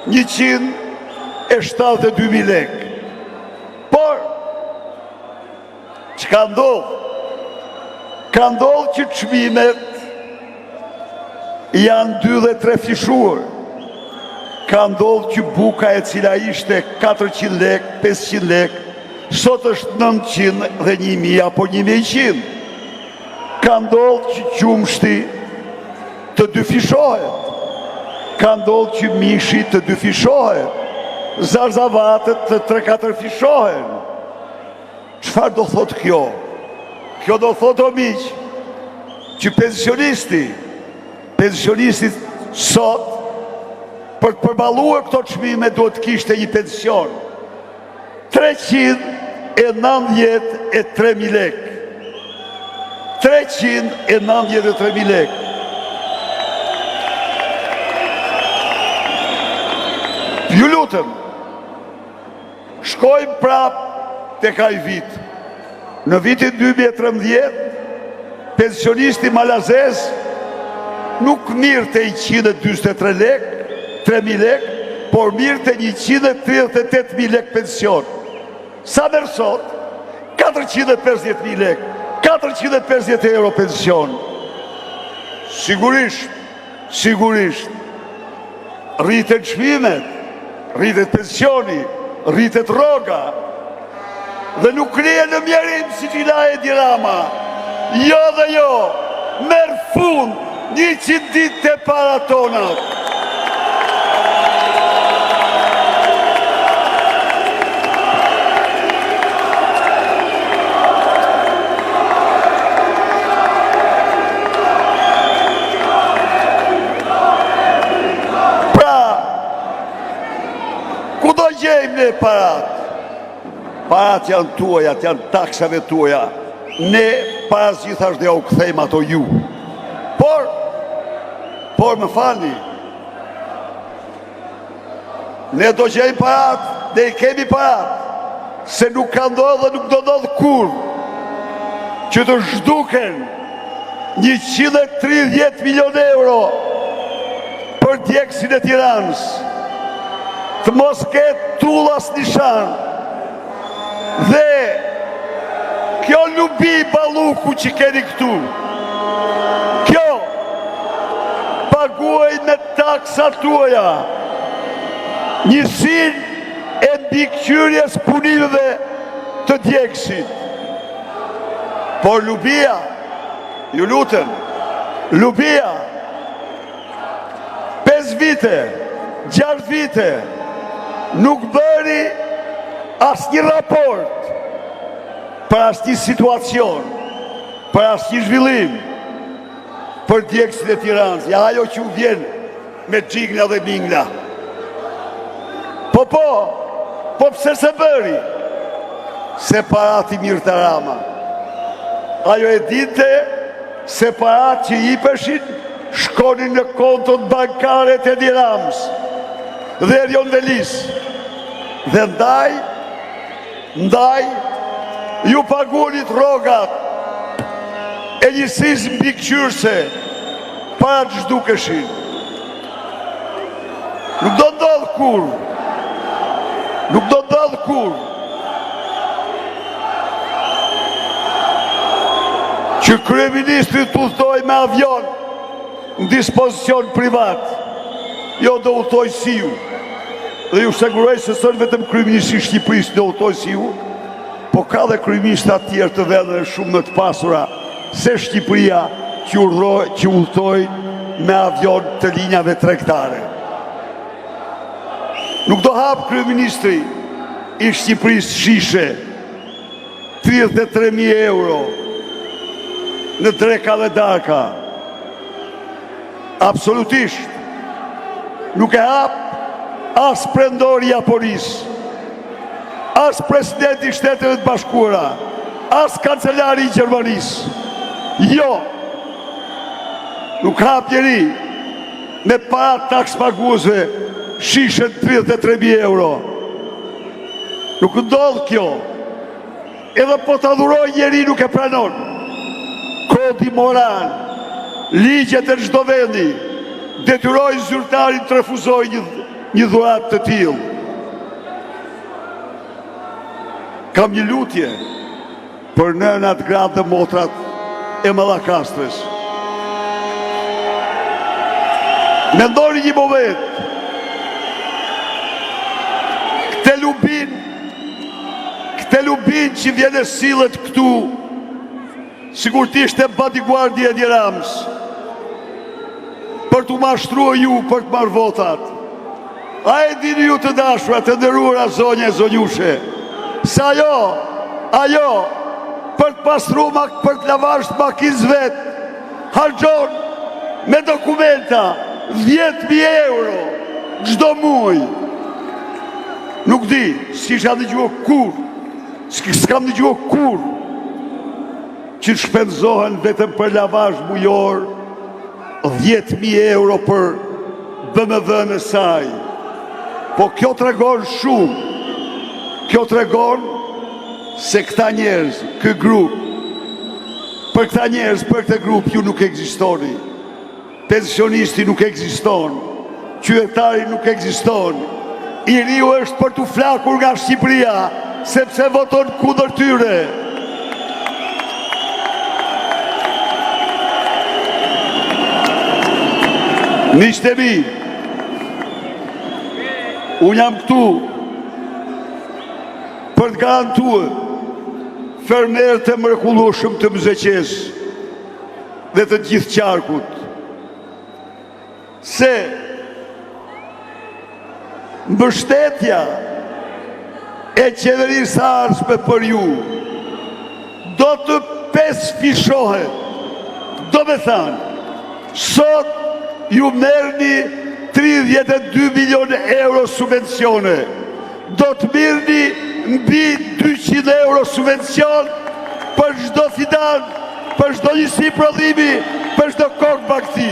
172.000 lek. Por, që ka ndodhë? Ka ndodhë që çmimet janë 2 dhe 3 fishuar. Ka ndodhë që buka e cila ishte 400 lek, 500 lek, sot është 900 dhe 1000 apo 1100. Ka ndodhë që qumshti të dyfishohet. Ka ndodhë që mishi të dyfishohet. Zarzavatët të 3-4 fishohen. Çfarë do thot kjo? Kjo do thot, o miq, që pensionisti sot, për të përballuar këto çmime duhet kishte një pension 393.000 lek. 393.000 lek. Ju lutem, shkojmë prap tek ai vit. Në vitin 2013, pensionisti malazez nuk mirëte 143 lek, 3.000 lek, por mirëte 138.000 lek pension. Sa merr sot? 450.000 lek, 450 euro pension. Sigurisht, rritet çmimet, rritet pensioni, rritet rroga, dhe nuk krijen në mjerim si që la Edi Rama. Jo dhe jo, merë fund 100 ditë të para tonat. Pra, ku do gjejmë ne parat? Parat janë tuaja, janë taksave tuaja. Ne paras gjithashtu ja u kthejmë ato ju. Por më falni, ne do gjejmë parat, ne i kemi parat, se nuk ka ndodhë dhe nuk do ndodhë kur që të zhduken 130 milion euro për djegësin e Tiranës, të mos ketë tullas nishan. Dhe kjo lubi balluku që keni këtu, kjo paguaj me taksa tuaja njësin e mbikëqyrjes punimeve të djegësit. Por lubia, ju lutem, lubia 5 vite, 6 vite nuk bëri asnjë raport për asnjë situacion, për asnjë zhvillim për djegësit e Tiranës. Ja ajo që u vjen me xhigla dhe mingla. Po pse se bëri? Se parati Mirta Rama. Ajo e dinte se parat që i peshin shkonin në kontot bankare të Edi Ramës dhe Erion Velis. Dhe ndaj ju pagunit rogat e njësis mbikëqyrse para të zhdukeshin. Nuk do ndodhë kur që kryeministri të udhtoj me avion në dispozicion privat, jo do udhtoj si ju. Dhe ju siguroj se sërë vetëm kryeministri Shqipërisë do udhtoj si ju, po ka dhe kryeministra tjerë të vendeve shumë më të pasura se Shqipëria që udhtoj me avion të linjave tregtare. Nuk do hapë kryeministri i Shqipërisë shishe 33.000 euro në dreka dhe darka. Absolutisht. nuk e hap as prendori Japonisë, as presidenti i Shteteve të Bashkuara, as kancelari i Gjermanisë. Jo, nuk hap njeri me para taks paguesve shishën 33.000 euro. Nuk ndodh kjo. Edhe po të adhuroj njeri nuk e pranon. Kodi moral, ligjet e çdo vendi detyrojnë zyrtarin të refuzojë një dhuratë të tillë. Kam një lutje për nënat, gratë dhe motrat e Mallakastres. Mendoni një moment, këte lubin që vjene sillet këtu, sigur t'ishte bodyguardi e Edi Rams, për t'u mashtruar ju, për t'marrë votat. A e dini ju të dashurat, të nderuara zonja e zonjushe, se ajo, për t'pastruar, për t'lavazh makinës vet, harxhon me dokumenta 10.000 euro çdo muaj. Nuk di, s'kam dëgjuar kur që shpenzohen vetëm për lavazh mujor 10.000 euro për BMW-n e saj. Po kjo tregon shumë. Kjo tregon se këta njerëz, ky grup, për këta njerëz, për këtë grup ju nuk ekzistoni. Pensionisti nuk ekziston, qytetari nuk ekziston. I riu është për t'u flakur nga Shqipëria, sepse voton kundër tyre. Miqtë e mi, unë jam këtu për të garantuar fermerët e mrekullueshëm të Myzeqes dhe të gjithë qarkut se mbështetja e qeverisë së ardhshme për ju do të pesëfishohet. Do me thënë, sot ju merrni 32 milion euro subvencione. Do të mirni mbi 200 euro subvencion për çdo fidan, për çdo njësi prodhimi, për çdo kokë bagti.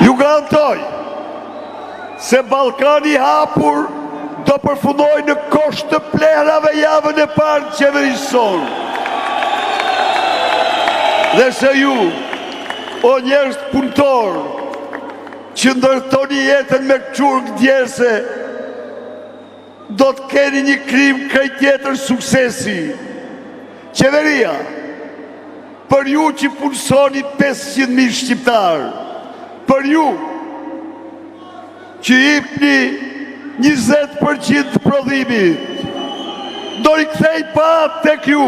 Ju garantoj se Ballkani i hapur do përfundoj në kosht të plehrave javën e parë të qeverisë sonë. Dhe se ju, o njerëz punëtor, që ndërtoni jetën me çurk djerse, do të keni një krim krejt tjetër suksesi. Qeveria, për ju që punësoni 500.000 shqiptarë, për ju që jepni 20% të prodhimit, do rikthej pa tek ju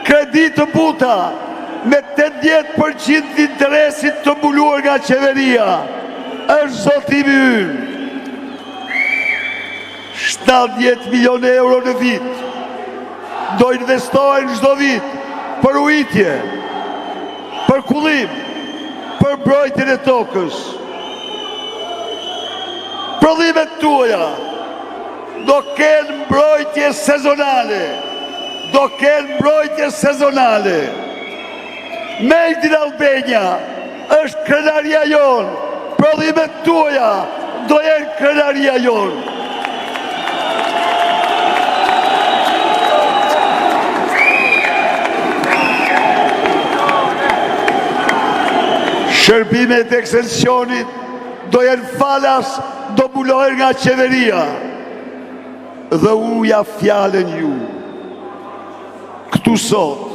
kredit të buta me 80% të interesit të mbuluar nga qeveria. Është zotimi ynë. 70 milion euro në vit do investohen çdo vit për ujitje, për kullim, për mbrojtjen e tokës. Prodhimet tuaja do kenë mbrojtje sezonale. Made in Albania është krenaria jonë. Prodhimet tuaja do jenë krenaria jonë. Shërbimet e ekstensionit do jenë falas, do mbulohen nga qeveria. Dhe uja fjallën ju këtu sot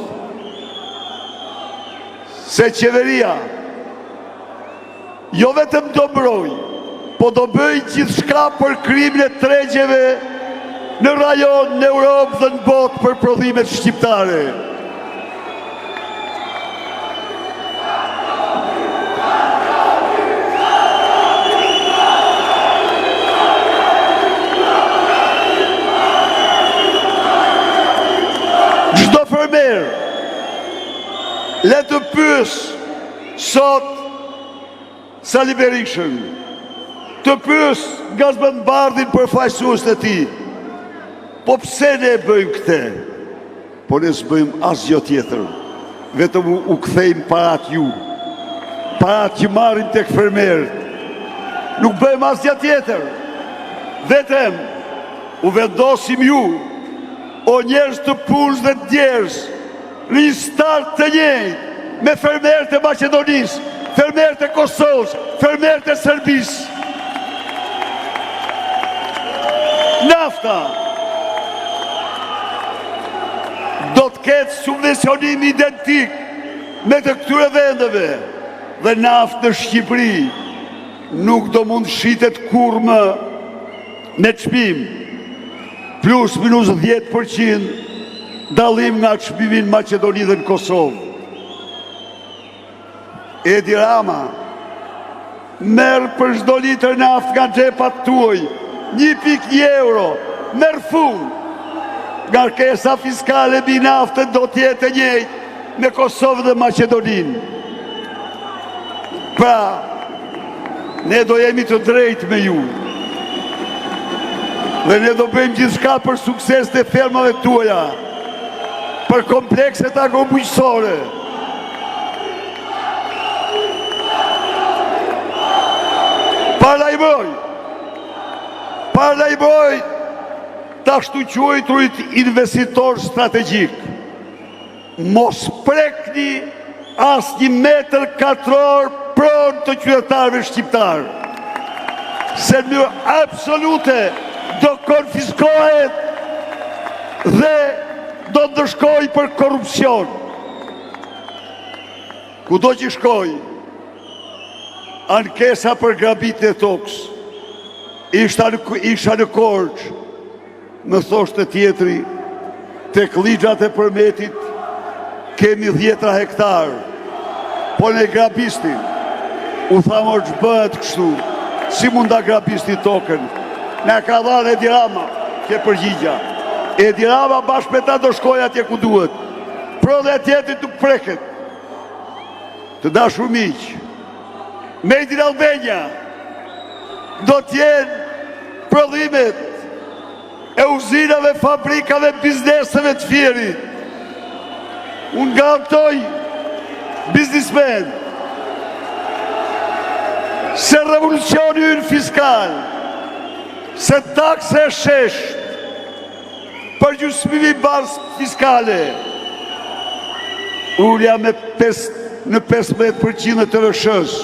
se qeveria jo vetëm do mbroj, po do bëj gjithçka për krimin e tregjeve në rajon, në Europë dhe në botë për prodhimet shqiptare. le të pyes sot Sali Berishën, të pyes Gazbandbardhin për faqësues të tij. Po pse ne bëjmë këtë? Po ne s'bëjmë asgjë tjetër. Vetëm u kthejmë parat ju. Parat që marrin tek fermerët. Nuk bëjmë asgjë tjetër. Vetëm u vendosim ju, o njerëz të punës dhe të djerës, në një start të njëjtë me fermerët e Maqedonisë, fermerët e Kosovës, fermerët e Serbisë. Nafta do të ketë subvencionim identik me të këtyre vendeve dhe naftë në Shqipëri nuk do mund shitet kur më me çmim plus minus 10% dallim nga çmimi në Maqedoni dhe në Kosovë. Edi Rama merr për çdo litër naftë nga xhepat tuaj 1.1 euro, merr fund. Ngarkesa fiskale mbi naftën do të jetë e njëjtë me Kosovën dhe Maqedoninë. Pra, ne do jemi të drejtë me ju. Dhe ne do bëjmë gjithçka për sukses të fermave tuaja, për komplekset agrobujqësore. Parlajmoj të ashtu quajturit investitor strategjik. Mos prekni as 1 metër katror pronë të qytetarëve shqiptarë. Se në absolute do konfiskohet dhe do ndërshkoj për korupcion. Kudo që shkoj, ankesa për grabitjen e tokës, isha në Korçë, më thoshte tjetri, tek ligjat e përmetit kemi 10 hektar, po ne grabistin. U thamë që bëhet kështu, si mund ta grabisti tokën? Na ka dhënë Edi Rama, që përgjigja. Edi Rama bashkë me ta do shkoj atje ku duhet. Prodha e tjetrit nuk preket. Të dashur miq, Made in Albania do t'jenë prodhimet e uzinave, fabrikave, bizneseve të Fierit. Unë garantoj biznismen se revolucioni ynë fiskal, se takse e shesh për gjysmimi bazë fiskale, ulja në 15% të VSH-s,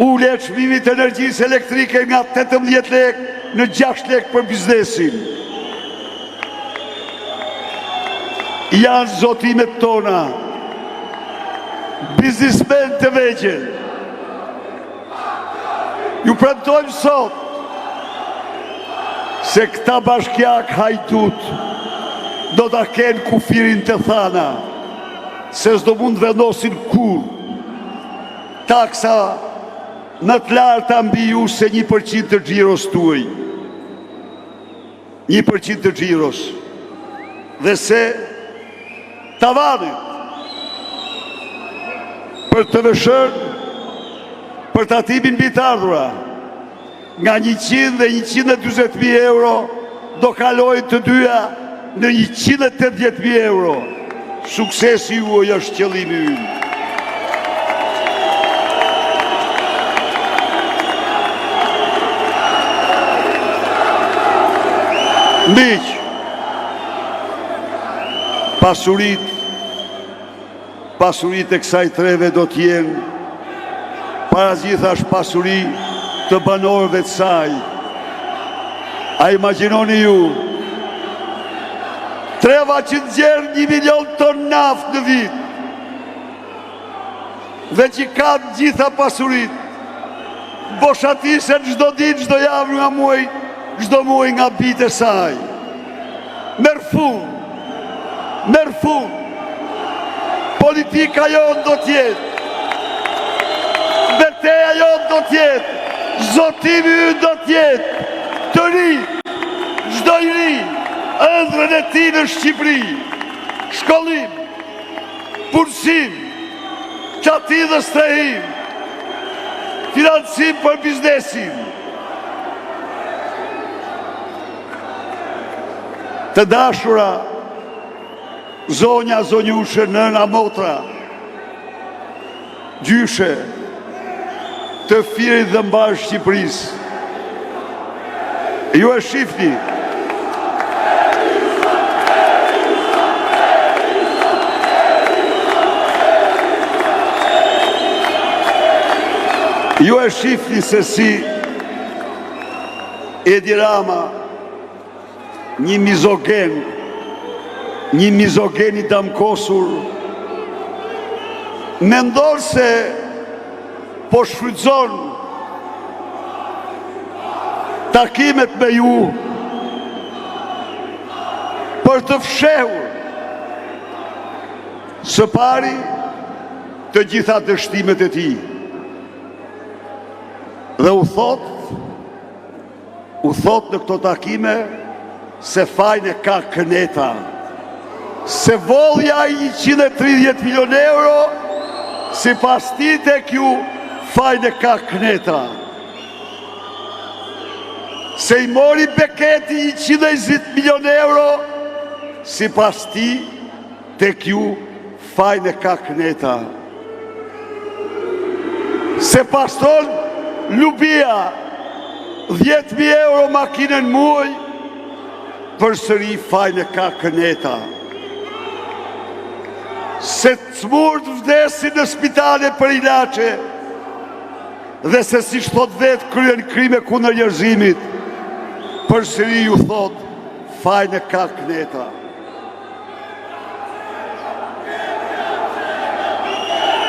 ulja e çmimit të energjisë elektrike nga 18 lek në 6 lek për biznesin. Janë zotimet tona, biznismen të vegjël. Ju premtojmë sot se këta bashkjak hajdut do ta kenë kufirin të thana, se s'do mund vendosin kur taksa në të larta mbi ju se 1% të xhiros tuaj. 1% të xhiros. Dhe se tavanit për të VSH, për tatimin mbi të ardhura, nga 100 dhe 140.000 euro do kalojnë të dyja në 180.000 euro. Suksesi juaj është qëllimi ynë. Miq, pasurit e kësaj treve do t'jenë parazithash pasuri të banorëve të saj. A imagjinoni ju treva që nxjerr 1 milion ton naftë në vit dhe që kanë gjitha pasurit, boshatisen çdo ditë, çdo javë nga muaj, çdo muaj nga bitë e saj. Merr fund. Politika jonë do t'jetë, betejë jonë do t'jetë, zotimi ynë do t'jetë, të ri, çdo i ri, ëndrrën e tij në Shqipëri, shkollim, punësim, qati dhe strehim, financim për biznesin. Të dashura, zonja, zonjushe, nëna, motra, gjyshe, të firit dhe mbarë Shqipërisë. Ju e shifni. Ju e shifni se si Edi Rama, një mizogen i damkosur, mendon se po shfrytëzon takimet me ju për të fshehur së pari të gjitha dështimet e tij. Dhe u thot në këto takime se fajnë e ka këneta, se volja i 130 milion euro, si pas ti tek ju fajnë e ka këneta. Se i mori Beketi i 120 milion euro, si pas ti tek ju fajnë e ka këneta. Se pastron Lubia 10.000 euro makinën muaj, për sëri fajnë e ka këneta. Se të smurt vdesin në spitale për ilaçe, dhe se si shtot vetë kryen krime kundër njerëzimit, për sëri ju thot fajnë e ka këneta.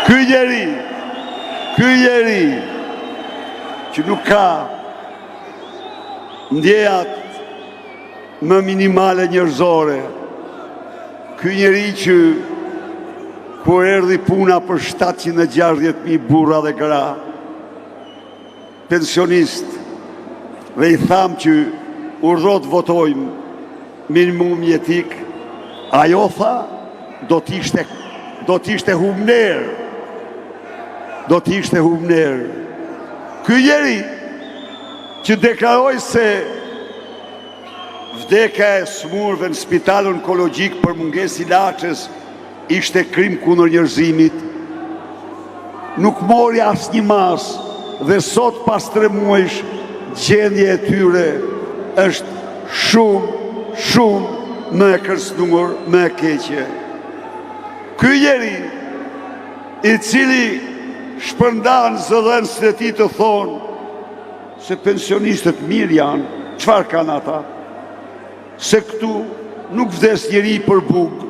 Ky njeri që nuk ka ndjejat më minimale njerëzore, ky njeri që kur erdhi puna për 760.000 burra dhe gra, pensionist, dhe i tham që urdhot votojmë minimum jetik, ajo tha do t'ishte humner. Do t'ishte humner. Ky njeri që deklaroj se vdekja e smurve në spital onkologjik për mungesë ilaçes ishte krim kundër njerëzimit, nuk mori asnjë mas dhe sot pas 3 muajsh gjendja e tyre është shumë më e kërcënuar, më e keqe. Ky njeri i cili shpërndan zëdhënësit e tij të thonë se pensionistët mirë janë, çfarë kanë ata? Se këtu nuk vdes njeri për bukë,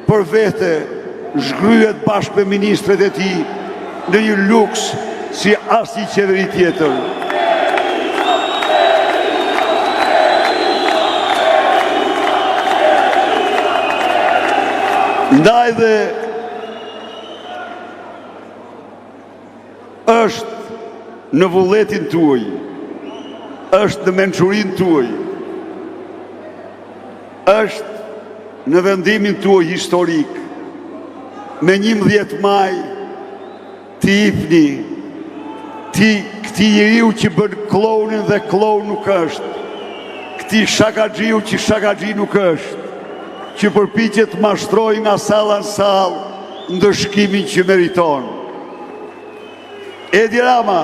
për vete zhgryhet bashkë me ministret e tij në një luks si asnjë qeveri tjetër. Ndaj dhe është në vullnetin tuaj, është në mençurinë tuaj, është në vendimin tuaj historik. Me 11 maj ti ifni, ti këti njeriu që bën klonin dhe klon nuk është, këti shakaxhiu që shakaxhi nuk është, që përpiqet mashtroj nga salla në sallë ndëshkimin që meriton. Edi Rama,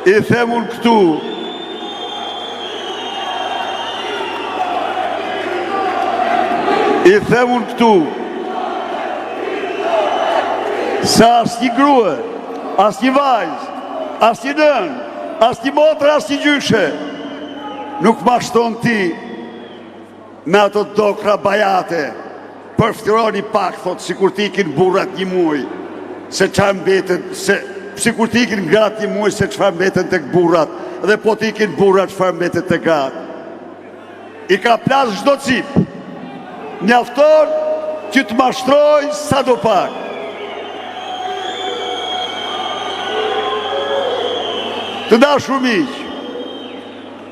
i themun këtu, se asnjë grua, asnjë vajzë, asnjë nën, asnjë motër, asnjë gjyshe nuk mashtron ti me ato dokra bajate, përftironi pak, thot, sikur t'ikin burrat një muaj, se çfarë mbeten, sikur t'ikin gratë një muaj, se çfarë mbeten tek burrat, dhe po t'ikin burrat çfarë mbeten tek gratë. I ka plas çdo cip, mjafton që të mashtroj sa do pak. Të dashur miq,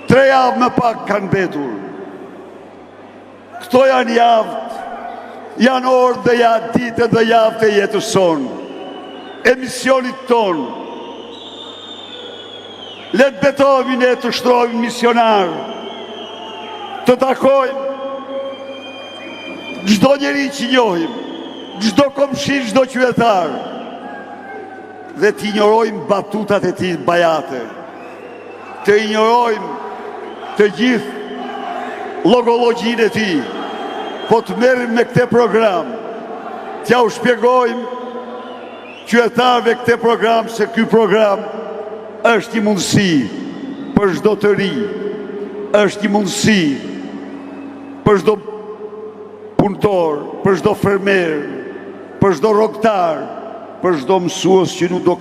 3 javë më pak kanë mbetur. Këto janë javët janë orë dhe janë ditë dhe javë të jetës sonë, emisionit tonë. Letë betohemi ne të shtrojmë misionarë, të takojmë gjdo njeri që njohim, gjdo komshi, gjdo qytetar, dhe të ignorojmë batutat e ti bajate, të ignorojmë të gjithë logologjin e ti, po të merrim me këte program, t'ja u shpjegojmë qytetarëve këte program, se ky program është i mundësi për çdo të ri, është i mundësi për çdo punëtor, për çdo fermer, për çdo rrogtar, për çdo mësues që nuk do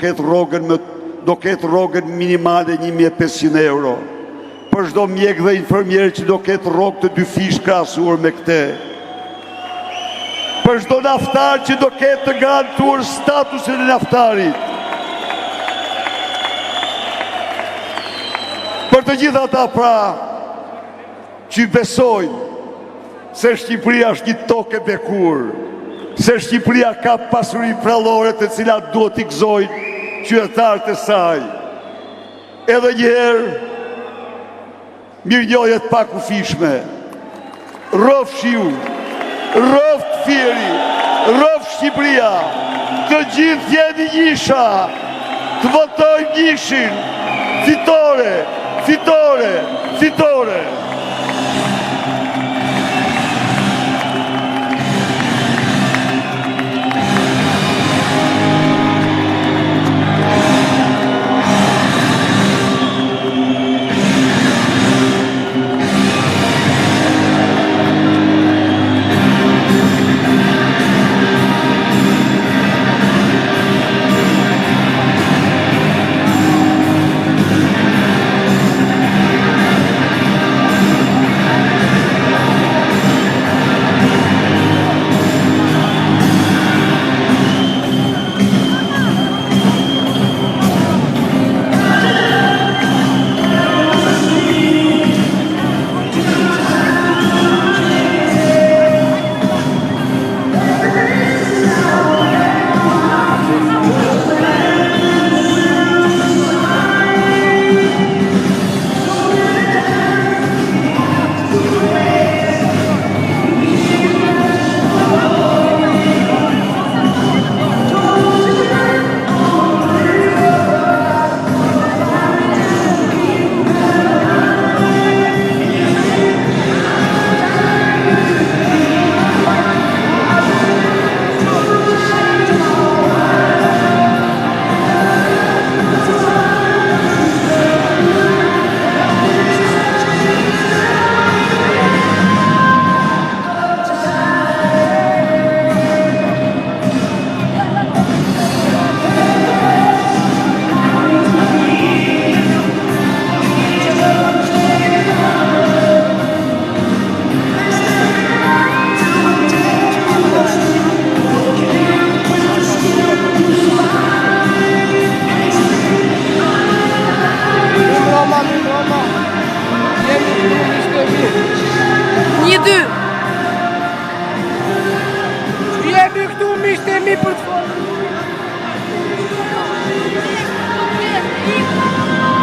ketë rrogën minimale 1.500 euro, për çdo mjek dhe infermier që do ketë rrogë të 2 fish krahasuar me këtë, për çdo naftar që do ketë të garantuar statusin e naftarit. Për të gjitha ata pra që besojnë se Shqipëria është një tokë e bekur, se Shqipëria ka pasuri prallore të cilat duhet t'i gëzojnë qytetarët e saj. Edhe njëherë, mirënjohjet pak ufishme, rrof shiu, rrof të firi, rrof Shqipëria, të gjithë jeni njisha, të votojnë njishin, fitore, fitore, fitore.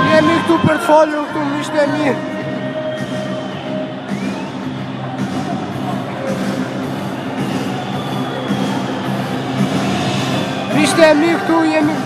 Jemi këtu për të folur këtu miqtë e mi. Miqtë e mi këtu jemi.